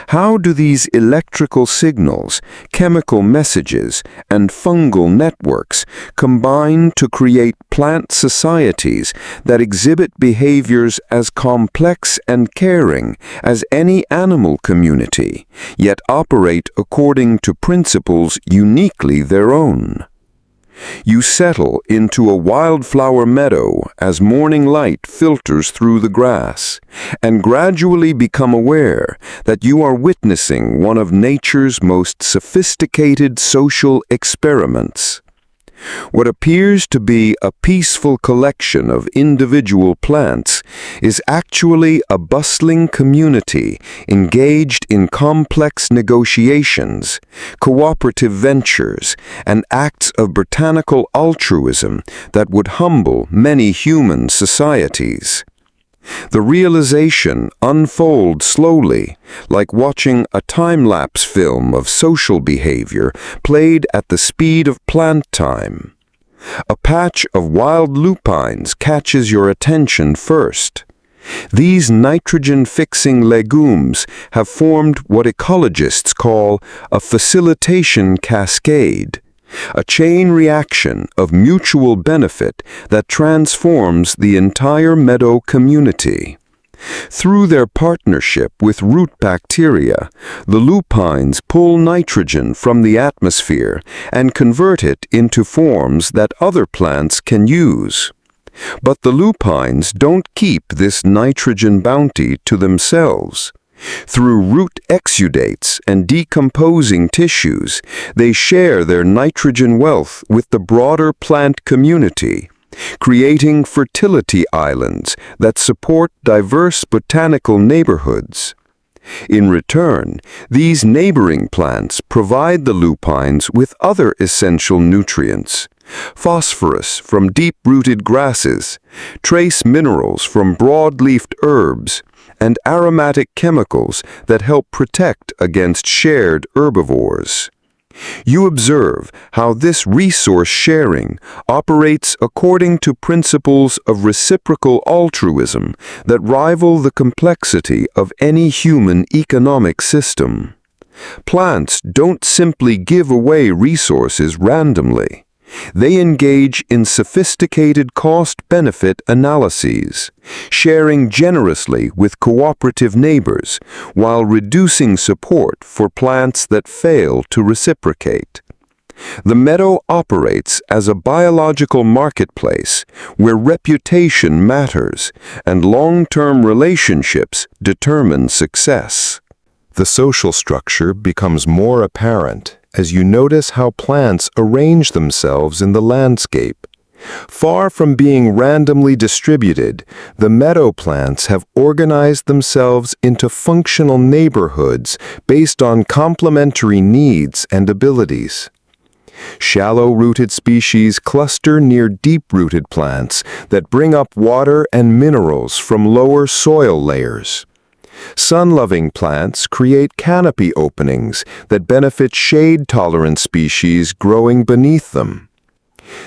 How do these electrical signals, chemical messages, and fungal networks combine to create plant societies that exhibit behaviors as complex and caring as any animal community, yet operate according to principles uniquely their own? You settle into a wildflower meadow as morning light filters through the grass, and gradually become aware that you are witnessing one of nature's most sophisticated social experiments. What appears to be a peaceful collection of individual plants is actually a bustling community engaged in complex negotiations, cooperative ventures, and acts of botanical altruism that would humble many human societies. The realization unfolds slowly, like watching a time-lapse film of social behavior played at the speed of plant time. A patch of wild lupines catches your attention first. These nitrogen-fixing legumes have formed what ecologists call a facilitation cascade, a chain reaction of mutual benefit that transforms the entire meadow community. Through their partnership with root bacteria, the lupines pull nitrogen from the atmosphere and convert it into forms that other plants can use. But the lupines don't keep this nitrogen bounty to themselves. Through root exudates and decomposing tissues, they share their nitrogen wealth with the broader plant community, creating fertility islands that support diverse botanical neighborhoods. In return, these neighboring plants provide the lupines with other essential nutrients: phosphorus from deep-rooted grasses, trace minerals from broad-leafed herbs, and aromatic chemicals that help protect against shared herbivores. You observe how this resource sharing operates according to principles of reciprocal altruism that rival the complexity of any human economic system. Plants don't simply give away resources randomly. They engage in sophisticated cost-benefit analyses, sharing generously with cooperative neighbors while reducing support for plants that fail to reciprocate. The meadow operates as a biological marketplace where reputation matters and long-term relationships determine success.
The social structure becomes more apparent as you notice how plants arrange themselves in the landscape,
Far from being randomly distributed, the meadow plants have organized themselves into functional neighborhoods based on complementary needs and abilities. Shallow-rooted species cluster near deep-rooted plants that bring up water and minerals from lower soil layers. Sun-loving plants create canopy openings that benefit shade-tolerant species growing beneath them.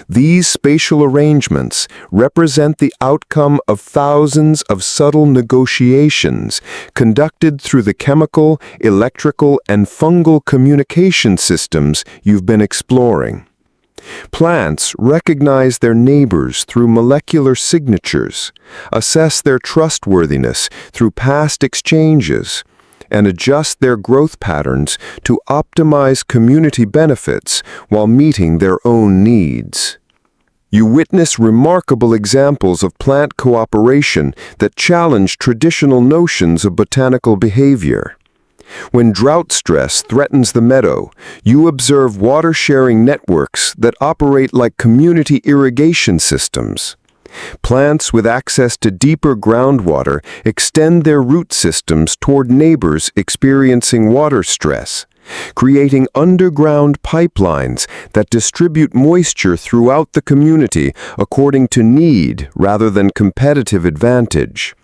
These spatial arrangements represent the outcome of thousands of subtle negotiations conducted through the chemical, electrical, and fungal communication systems you've been exploring. Plants recognize their neighbors through molecular signatures, assess their trustworthiness through past exchanges, and adjust their growth patterns to optimize community benefits while meeting their own needs. You witness remarkable examples of plant cooperation that challenge traditional notions of botanical behavior. When drought stress threatens the meadow, you observe water-sharing networks that operate like community irrigation systems. Plants with access to deeper groundwater extend their root systems toward neighbors experiencing water stress, creating underground pipelines that distribute moisture throughout the community according to need rather than competitive advantage.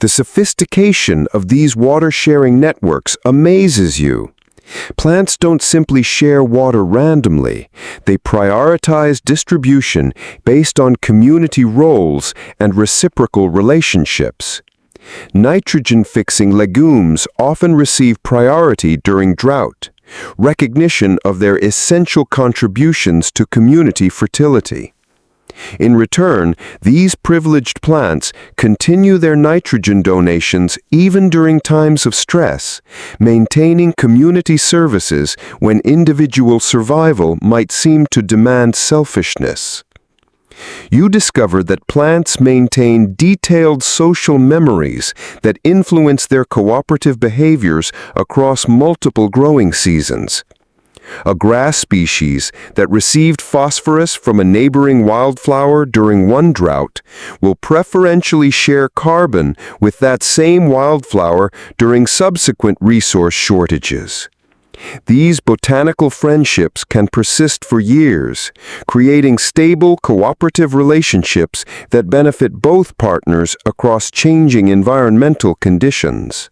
The sophistication of these water-sharing networks amazes you. Plants don't simply share water randomly. They prioritize distribution based on community roles and reciprocal relationships. Nitrogen-fixing legumes often receive priority during drought, recognition of their essential contributions to community fertility. In return, these privileged plants continue their nitrogen donations even during times of stress, maintaining community services when individual survival might seem to demand selfishness. You discover that plants maintain detailed social memories that influence their cooperative behaviors across multiple growing seasons. A grass species that received phosphorus from a neighboring wildflower during one drought will preferentially share carbon with that same wildflower during subsequent resource shortages. These botanical friendships can persist for years, creating stable cooperative relationships that benefit both partners across changing environmental conditions.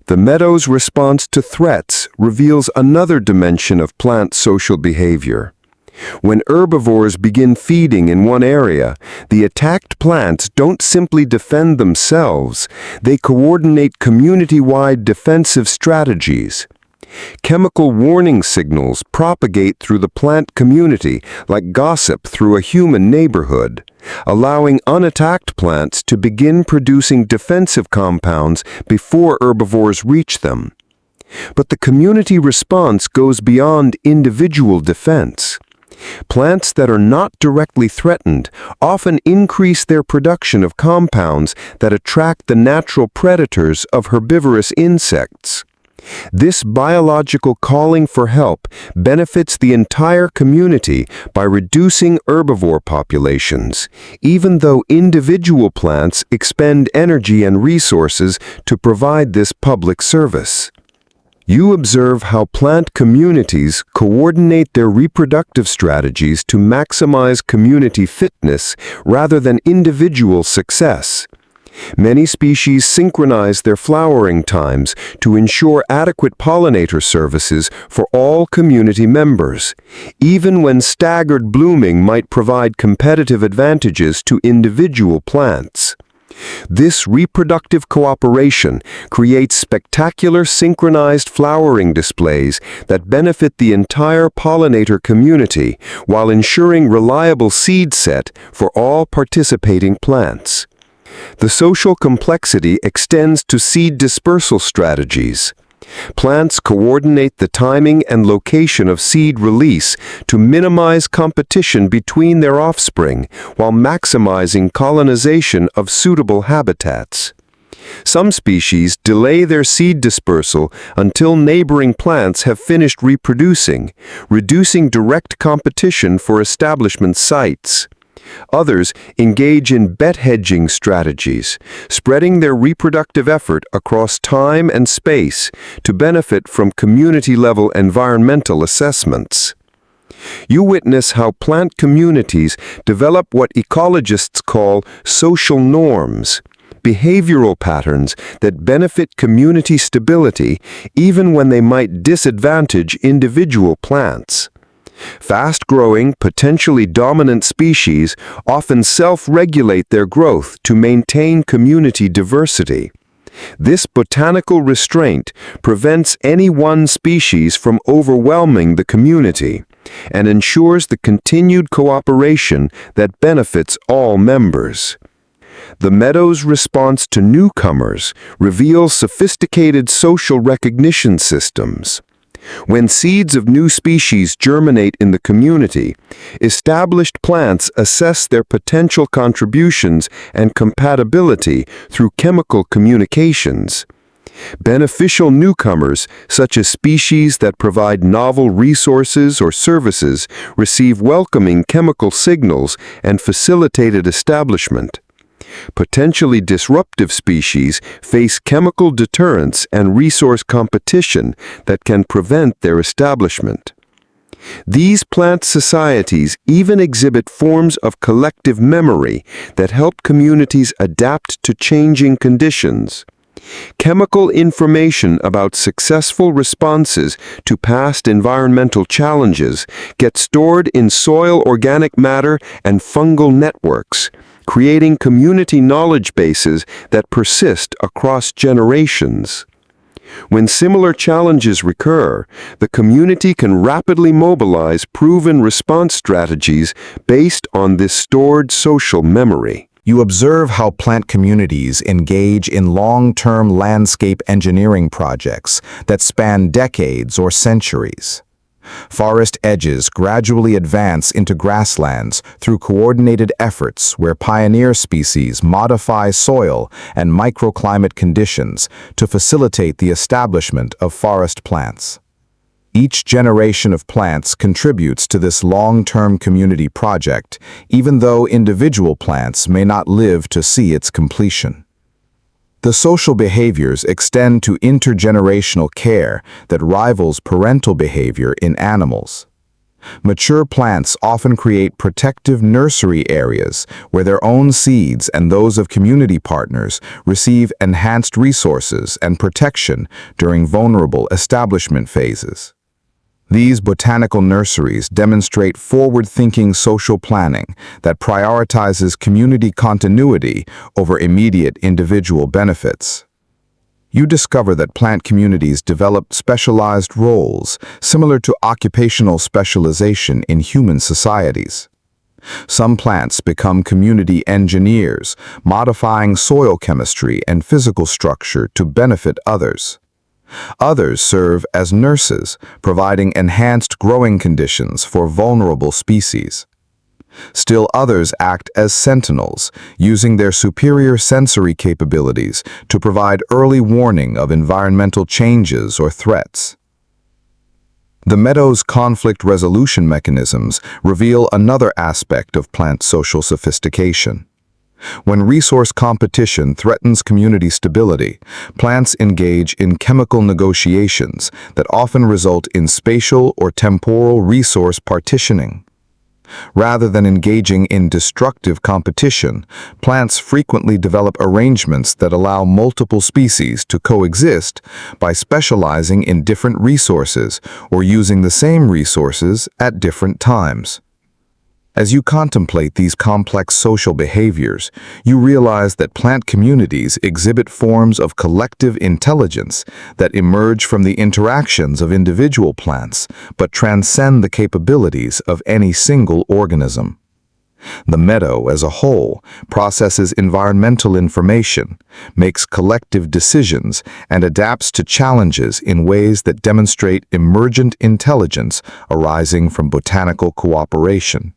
The meadow's response to threats reveals another dimension of plant social behavior. When herbivores begin feeding in one area, the attacked plants don't simply defend themselves, they coordinate community-wide defensive strategies. Chemical warning signals propagate through the plant community like gossip through a human neighborhood, allowing unattacked plants to begin producing defensive compounds before herbivores reach them. But the community response goes beyond individual defense. Plants that are not directly threatened often increase their production of compounds that attract the natural predators of herbivorous insects. This biological calling for help benefits the entire community by reducing herbivore populations, even though individual plants expend energy and resources to provide this public service. You observe how plant communities coordinate their reproductive strategies to maximize community fitness rather than individual success. Many species synchronize their flowering times to ensure adequate pollinator services for all community members, even when staggered blooming might provide competitive advantages to individual plants. This reproductive cooperation creates spectacular synchronized flowering displays that benefit the entire pollinator community while ensuring reliable seed set for all participating plants. The social complexity extends to seed dispersal strategies. Plants coordinate the timing and location of seed release to minimize competition between their offspring while maximizing colonization of suitable habitats. Some species delay their seed dispersal until neighboring plants have finished reproducing, reducing direct competition for establishment sites. Others engage in bet hedging strategies, spreading their reproductive effort across time and space to benefit from community-level environmental assessments. You witness how plant communities develop what ecologists call social norms, behavioral patterns that benefit community stability even when they might disadvantage individual plants. Fast-growing, potentially dominant species often self-regulate their growth to maintain community diversity. This botanical restraint prevents any one species from overwhelming the community and ensures the continued cooperation that benefits all members. The meadow's response to newcomers reveals sophisticated social recognition systems. When seeds of new species germinate in the community, established plants assess their potential contributions and compatibility through chemical communications. Beneficial newcomers, such as species that provide novel resources or services, receive welcoming chemical signals and facilitated establishment. Potentially disruptive species face chemical deterrence and resource competition that can prevent their establishment. These plant societies even exhibit forms of collective memory that help communities adapt to changing conditions. Chemical information about successful responses to past environmental challenges gets stored in soil organic matter and fungal networks, creating community knowledge bases that persist across generations. When similar challenges recur, the community can rapidly mobilize proven response strategies based on this stored social memory.
You observe how plant communities engage in long-term landscape engineering projects that span decades or centuries. Forest edges gradually advance into grasslands through coordinated efforts where pioneer species modify soil and microclimate conditions to facilitate the establishment of forest plants. Each generation of plants contributes to this long-term community project, even though individual plants may not live to see its completion. The social behaviors extend to intergenerational care that rivals parental behavior in animals. Mature plants often create protective nursery areas where their own seeds and those of community partners receive enhanced resources and protection during vulnerable establishment phases. These botanical nurseries demonstrate forward-thinking social planning that prioritizes community continuity over immediate individual benefits. You discover that plant communities develop specialized roles similar to occupational specialization in human societies. Some plants become community engineers, modifying soil chemistry and physical structure to benefit others. Others serve as nurses, providing enhanced growing conditions for vulnerable species. Still others act as sentinels, using their superior sensory capabilities to provide early warning of environmental changes or threats. The meadow's conflict resolution mechanisms reveal another aspect of plant social sophistication. When resource competition threatens community stability, plants engage in chemical negotiations that often result in spatial or temporal resource partitioning. Rather than engaging in destructive competition, plants frequently develop arrangements that allow multiple species to coexist by specializing in different resources or using the same resources at different times. As you contemplate these complex social behaviors, you realize that plant communities exhibit forms of collective intelligence that emerge from the interactions of individual plants, but transcend the capabilities of any single organism. The meadow as a whole processes environmental information, makes collective decisions, and adapts to challenges in ways that demonstrate emergent intelligence arising from botanical cooperation.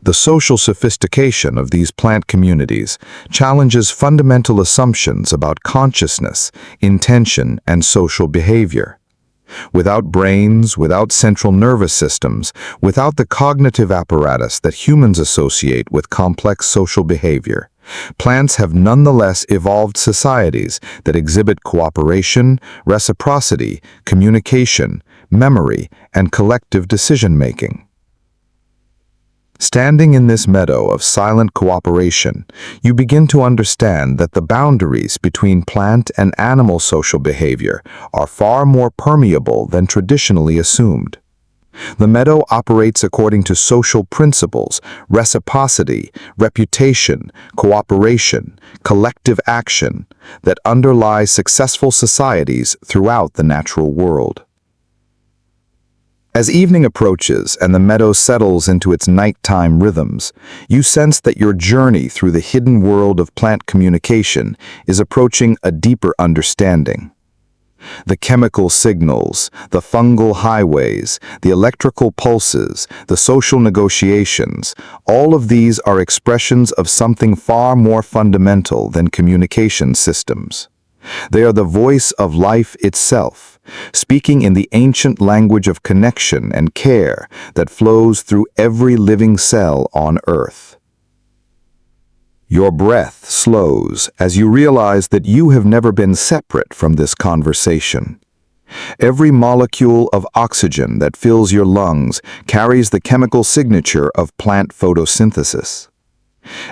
The social sophistication of these plant communities challenges fundamental assumptions about consciousness, intention, and social behavior. Without brains, without central nervous systems, without the cognitive apparatus that humans associate with complex social behavior, plants have nonetheless evolved societies that exhibit cooperation, reciprocity, communication, memory, and collective decision-making. Standing in this meadow of silent cooperation, you begin to understand that the boundaries between plant and animal social behavior are far more permeable than traditionally assumed. The meadow operates according to social principles, reciprocity, reputation, cooperation, collective action that underlie successful societies throughout the natural world. As evening approaches and the meadow settles into its nighttime rhythms, you sense that your journey through the hidden world of plant communication is approaching a deeper understanding. The chemical signals, the fungal highways, the electrical pulses, the social negotiations, all of these are expressions of something far more fundamental than communication systems. They are the voice of life itself, speaking in the ancient language of connection and care that flows through every living cell on Earth. Your breath slows as you realize that you have never been separate from this conversation. Every molecule of oxygen that fills your lungs carries the chemical signature of plant photosynthesis.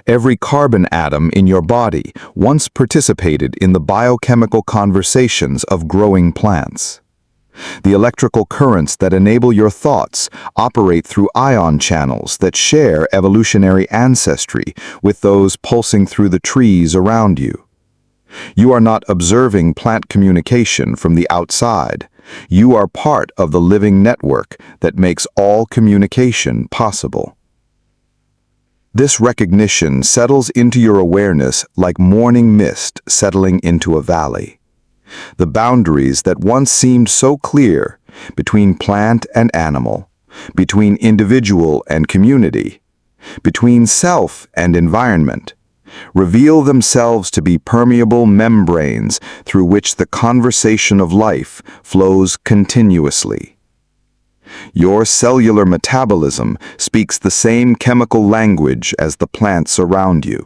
Every carbon atom in your body once participated in the biochemical conversations of growing plants. The electrical currents that enable your thoughts operate through ion channels that share evolutionary ancestry with those pulsing through the trees around you. You are not observing plant communication from the outside. You are part of the living network that makes all communication possible. This recognition settles into your awareness like morning mist settling into a valley. The boundaries that once seemed so clear between plant and animal, between individual and community, between self and environment, reveal themselves to be permeable membranes through which the conversation of life flows continuously. Your cellular metabolism speaks the same chemical language as the plants around you.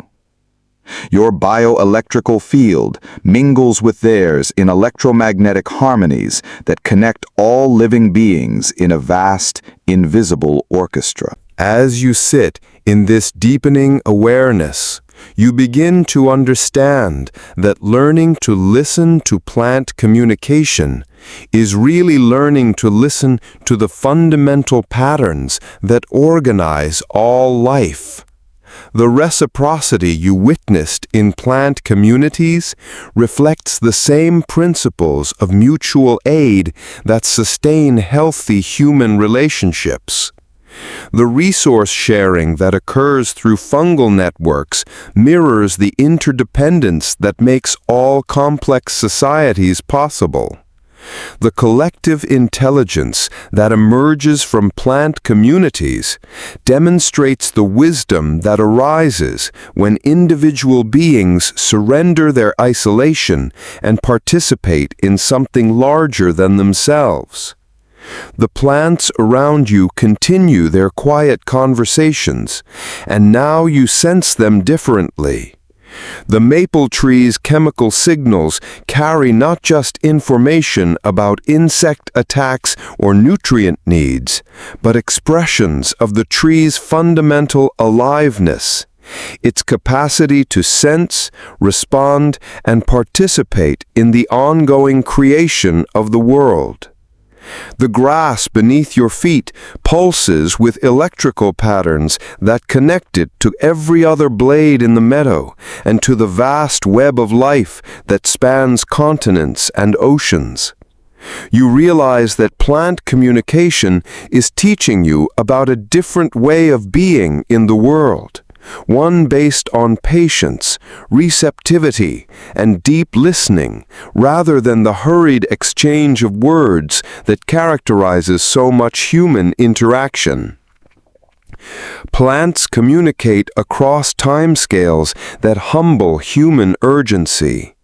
Your bioelectrical field mingles with theirs in electromagnetic harmonies that connect all living beings in a vast, invisible orchestra.
As you sit in this deepening awareness, you begin to understand that learning to listen to plant communication is really learning to listen to the fundamental patterns that organize all life. The reciprocity you witnessed in plant communities reflects the same principles of mutual aid that sustain healthy human relationships. The resource sharing that occurs through fungal networks mirrors the interdependence that makes all complex societies possible. The collective intelligence that emerges from plant communities demonstrates the wisdom that arises when individual beings surrender their isolation and participate in something larger than themselves. The plants around you continue their quiet conversations, and now you sense them differently. The maple tree's chemical signals carry not just information about insect attacks or nutrient needs, but expressions of the tree's fundamental aliveness, its capacity to sense, respond, and participate in the ongoing creation of the world. The grass beneath your feet pulses with electrical patterns that connect it to every other blade in the meadow and to the vast web of life that spans continents and oceans. You realize that plant communication is teaching you about a different way of being in the world, one based on patience, receptivity, and deep listening, rather than the hurried exchange of words that characterizes so much human interaction. Plants communicate across timescales that humble human urgency,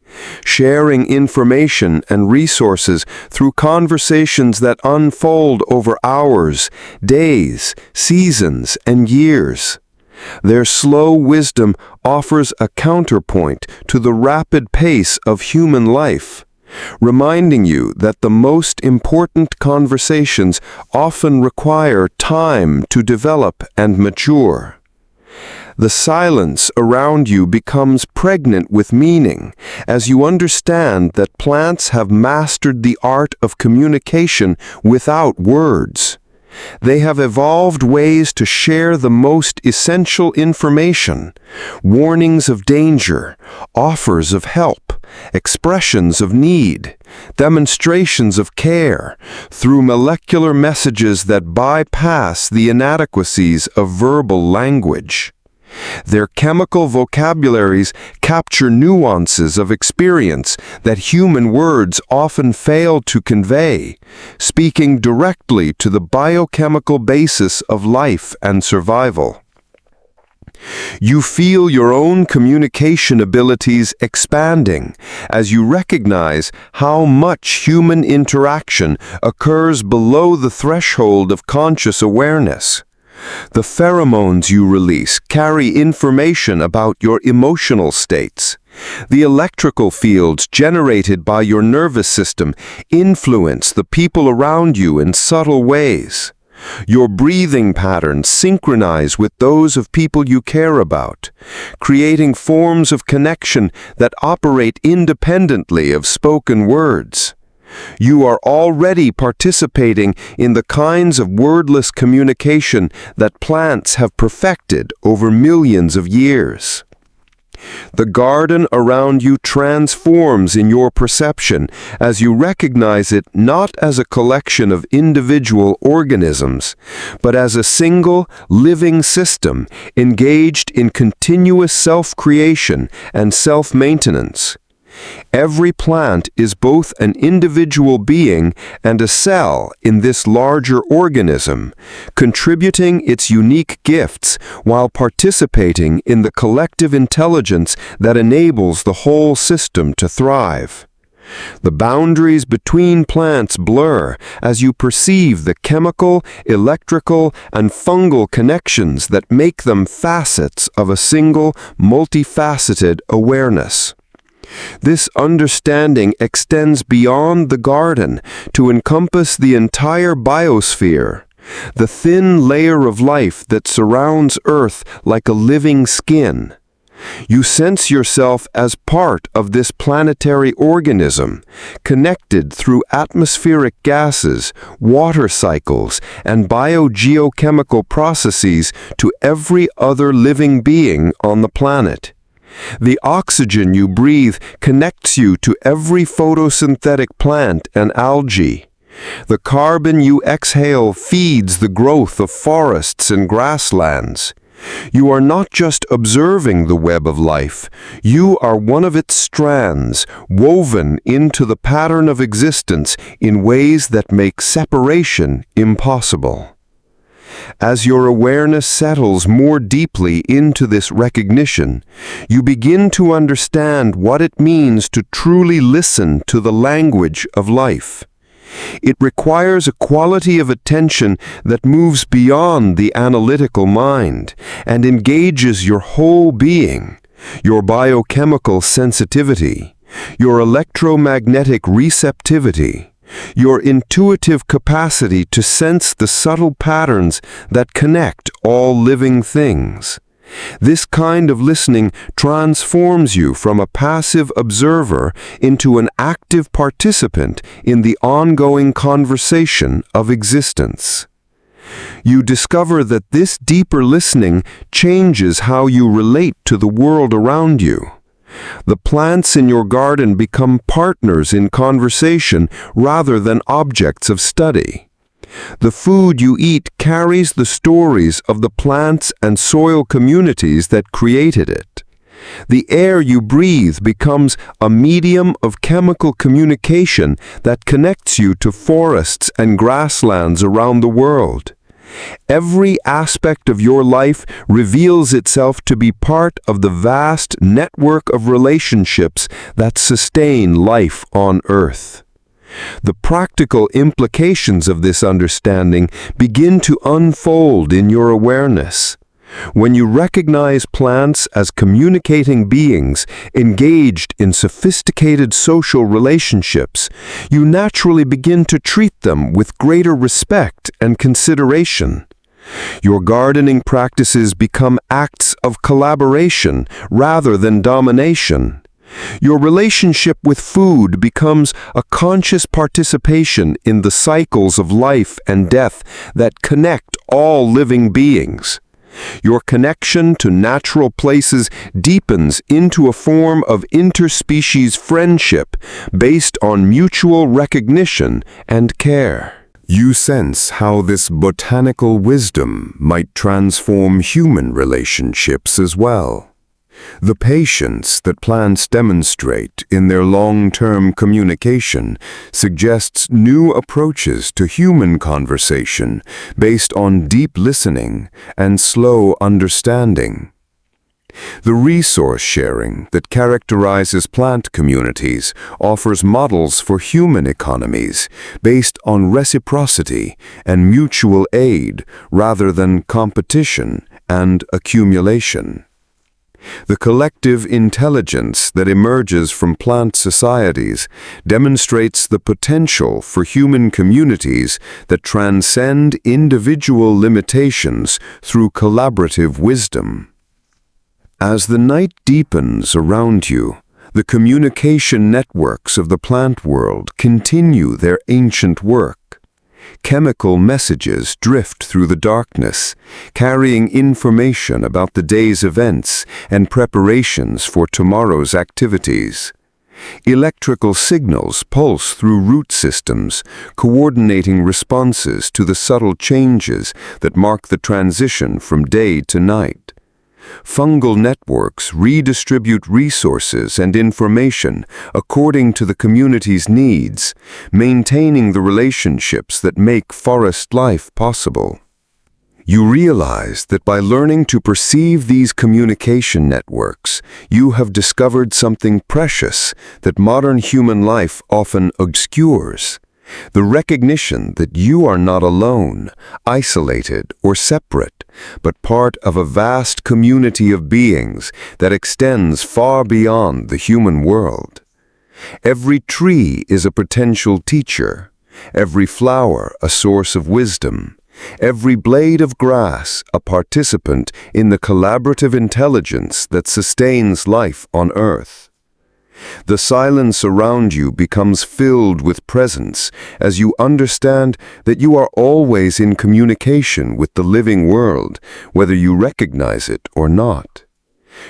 sharing information and resources through conversations that unfold over hours, days, seasons, and years. Their slow wisdom offers a counterpoint to the rapid pace of human life, reminding you that the most important conversations often require time to develop and mature. The silence around you becomes pregnant with meaning as you understand that plants have mastered the art of communication without words. They have evolved ways to share the most essential information, warnings of danger, offers of help, expressions of need, demonstrations of care, through molecular messages that bypass the inadequacies of verbal language. Their chemical vocabularies capture nuances of experience that human words often fail to convey, speaking directly to the biochemical basis of life and survival. You feel your own communication abilities expanding as you recognize how much human interaction occurs below the threshold of conscious awareness. The pheromones you release carry information about your emotional states. The electrical fields generated by your nervous system influence the people around you in subtle ways. Your breathing patterns synchronize with those of people you care about, creating forms of connection that operate independently of spoken words. You are already participating in the kinds of wordless communication that plants have perfected over millions of years. The garden around you transforms in your perception as you recognize it not as a collection of individual organisms, but as a single, living system engaged in continuous self-creation and self-maintenance. Every plant is both an individual being and a cell in this larger organism, contributing its unique gifts while participating in the collective intelligence that enables the whole system to thrive. The boundaries between plants blur as you perceive the chemical, electrical, and fungal connections that make them facets of a single, multifaceted awareness. This understanding extends beyond the garden to encompass the entire biosphere, the thin layer of life that surrounds Earth like a living skin. You sense yourself as part of this planetary organism, connected through atmospheric gases, water cycles, and biogeochemical processes to every other living being on the planet. The oxygen you breathe connects you to every photosynthetic plant and algae. The carbon you exhale feeds the growth of forests and grasslands. You are not just observing the web of life, you are one of its strands, woven into the pattern of existence in ways that make separation impossible. As your awareness settles more deeply into this recognition, you begin to understand what it means to truly listen to the language of life. It requires a quality of attention that moves beyond the analytical mind and engages your whole being, your biochemical sensitivity, your electromagnetic receptivity, your intuitive capacity to sense the subtle patterns that connect all living things. This kind of listening transforms you from a passive observer into an active participant in the ongoing conversation of existence. You discover that this deeper listening changes how you relate to the world around you. The plants in your garden become partners in conversation rather than objects of study. The food you eat carries the stories of the plants and soil communities that created it. The air you breathe becomes a medium of chemical communication that connects you to forests and grasslands around the world. Every aspect of your life reveals itself to be part of the vast network of relationships that sustain life on Earth. The practical implications of this understanding begin to unfold in your awareness. When you recognize plants as communicating beings engaged in sophisticated social relationships, you naturally begin to treat them with greater respect and consideration. Your gardening practices become acts of collaboration rather than domination. Your relationship with food becomes a conscious participation in the cycles of life and death that connect all living beings. Your connection to natural places deepens into a form of interspecies friendship based on mutual recognition and care.
You sense how this botanical wisdom might transform human relationships as well. The patience that plants demonstrate in their long-term communication suggests new approaches to human conversation based on deep listening and slow understanding. The resource sharing that characterizes plant communities offers models for human economies based on reciprocity and mutual aid rather than competition and accumulation. The collective intelligence that emerges from plant societies demonstrates the potential for human communities that transcend individual limitations through collaborative wisdom. As the night deepens around you, the communication networks of the plant world continue their ancient work. Chemical messages drift through the darkness, carrying information about the day's events and preparations for tomorrow's activities. Electrical signals pulse through root systems, coordinating responses to the subtle changes that mark the transition from day to night. Fungal networks redistribute resources and information according to the community's needs, maintaining the relationships that make forest life possible. You realize that by learning to perceive these communication networks, you have discovered something precious that modern human life often obscures. The recognition that you are not alone, isolated, or separate, but part of a vast community of beings that extends far beyond the human world. Every tree is a potential teacher, every flower a source of wisdom, every blade of grass a participant in the collaborative intelligence that sustains life on Earth. The silence around you becomes filled with presence as you understand that you are always in communication with the living world, whether you recognize it or not.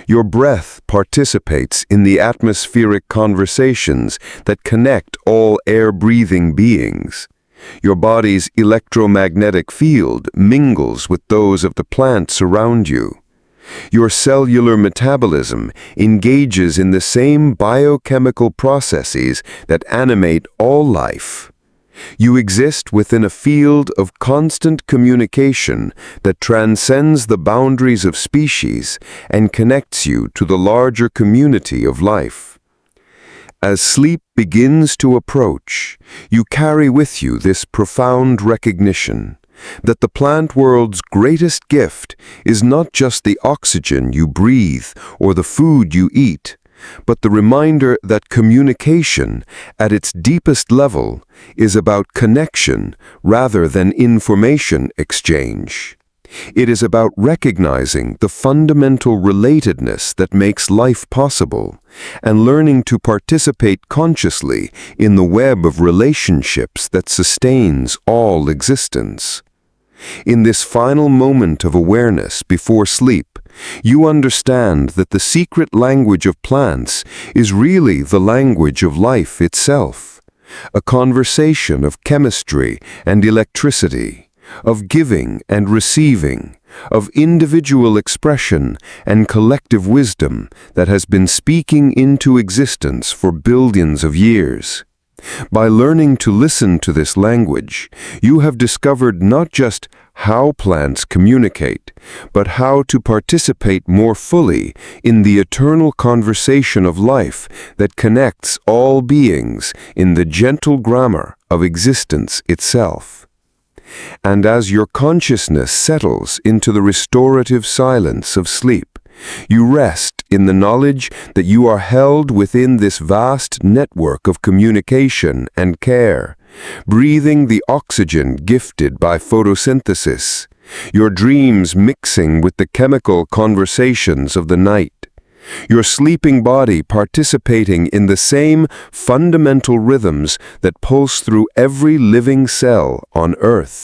Your breath participates in the atmospheric conversations that connect all air-breathing beings. Your body's electromagnetic field mingles with those of the plants around you. Your cellular metabolism engages in the same biochemical processes that animate all life. You exist within a field of constant communication that transcends the boundaries of species and connects you to the larger community of life. As sleep begins to approach, you carry with you this profound recognition that the plant world's greatest gift is not just the oxygen you breathe or the food you eat, but the reminder that communication, at its deepest level, is about connection rather than information exchange. It is about recognizing the fundamental relatedness that makes life possible and learning to participate consciously in the web of relationships that sustains all existence. In this final moment of awareness before sleep, you understand that the secret language of plants is really the language of life itself, a conversation of chemistry and electricity, of giving and receiving, of individual expression and collective wisdom that has been speaking into existence for billions of years. By learning to listen to this language, you have discovered not just
how plants communicate, but how to participate more fully in the eternal conversation of life that connects all beings in the gentle grammar of existence itself. And as your consciousness settles into the restorative silence of sleep, you rest in the knowledge that you are held within this vast network of communication and care, breathing the oxygen gifted by photosynthesis, your dreams mixing with the chemical conversations of the night, your sleeping body participating in the same fundamental rhythms that pulse through every living cell on Earth.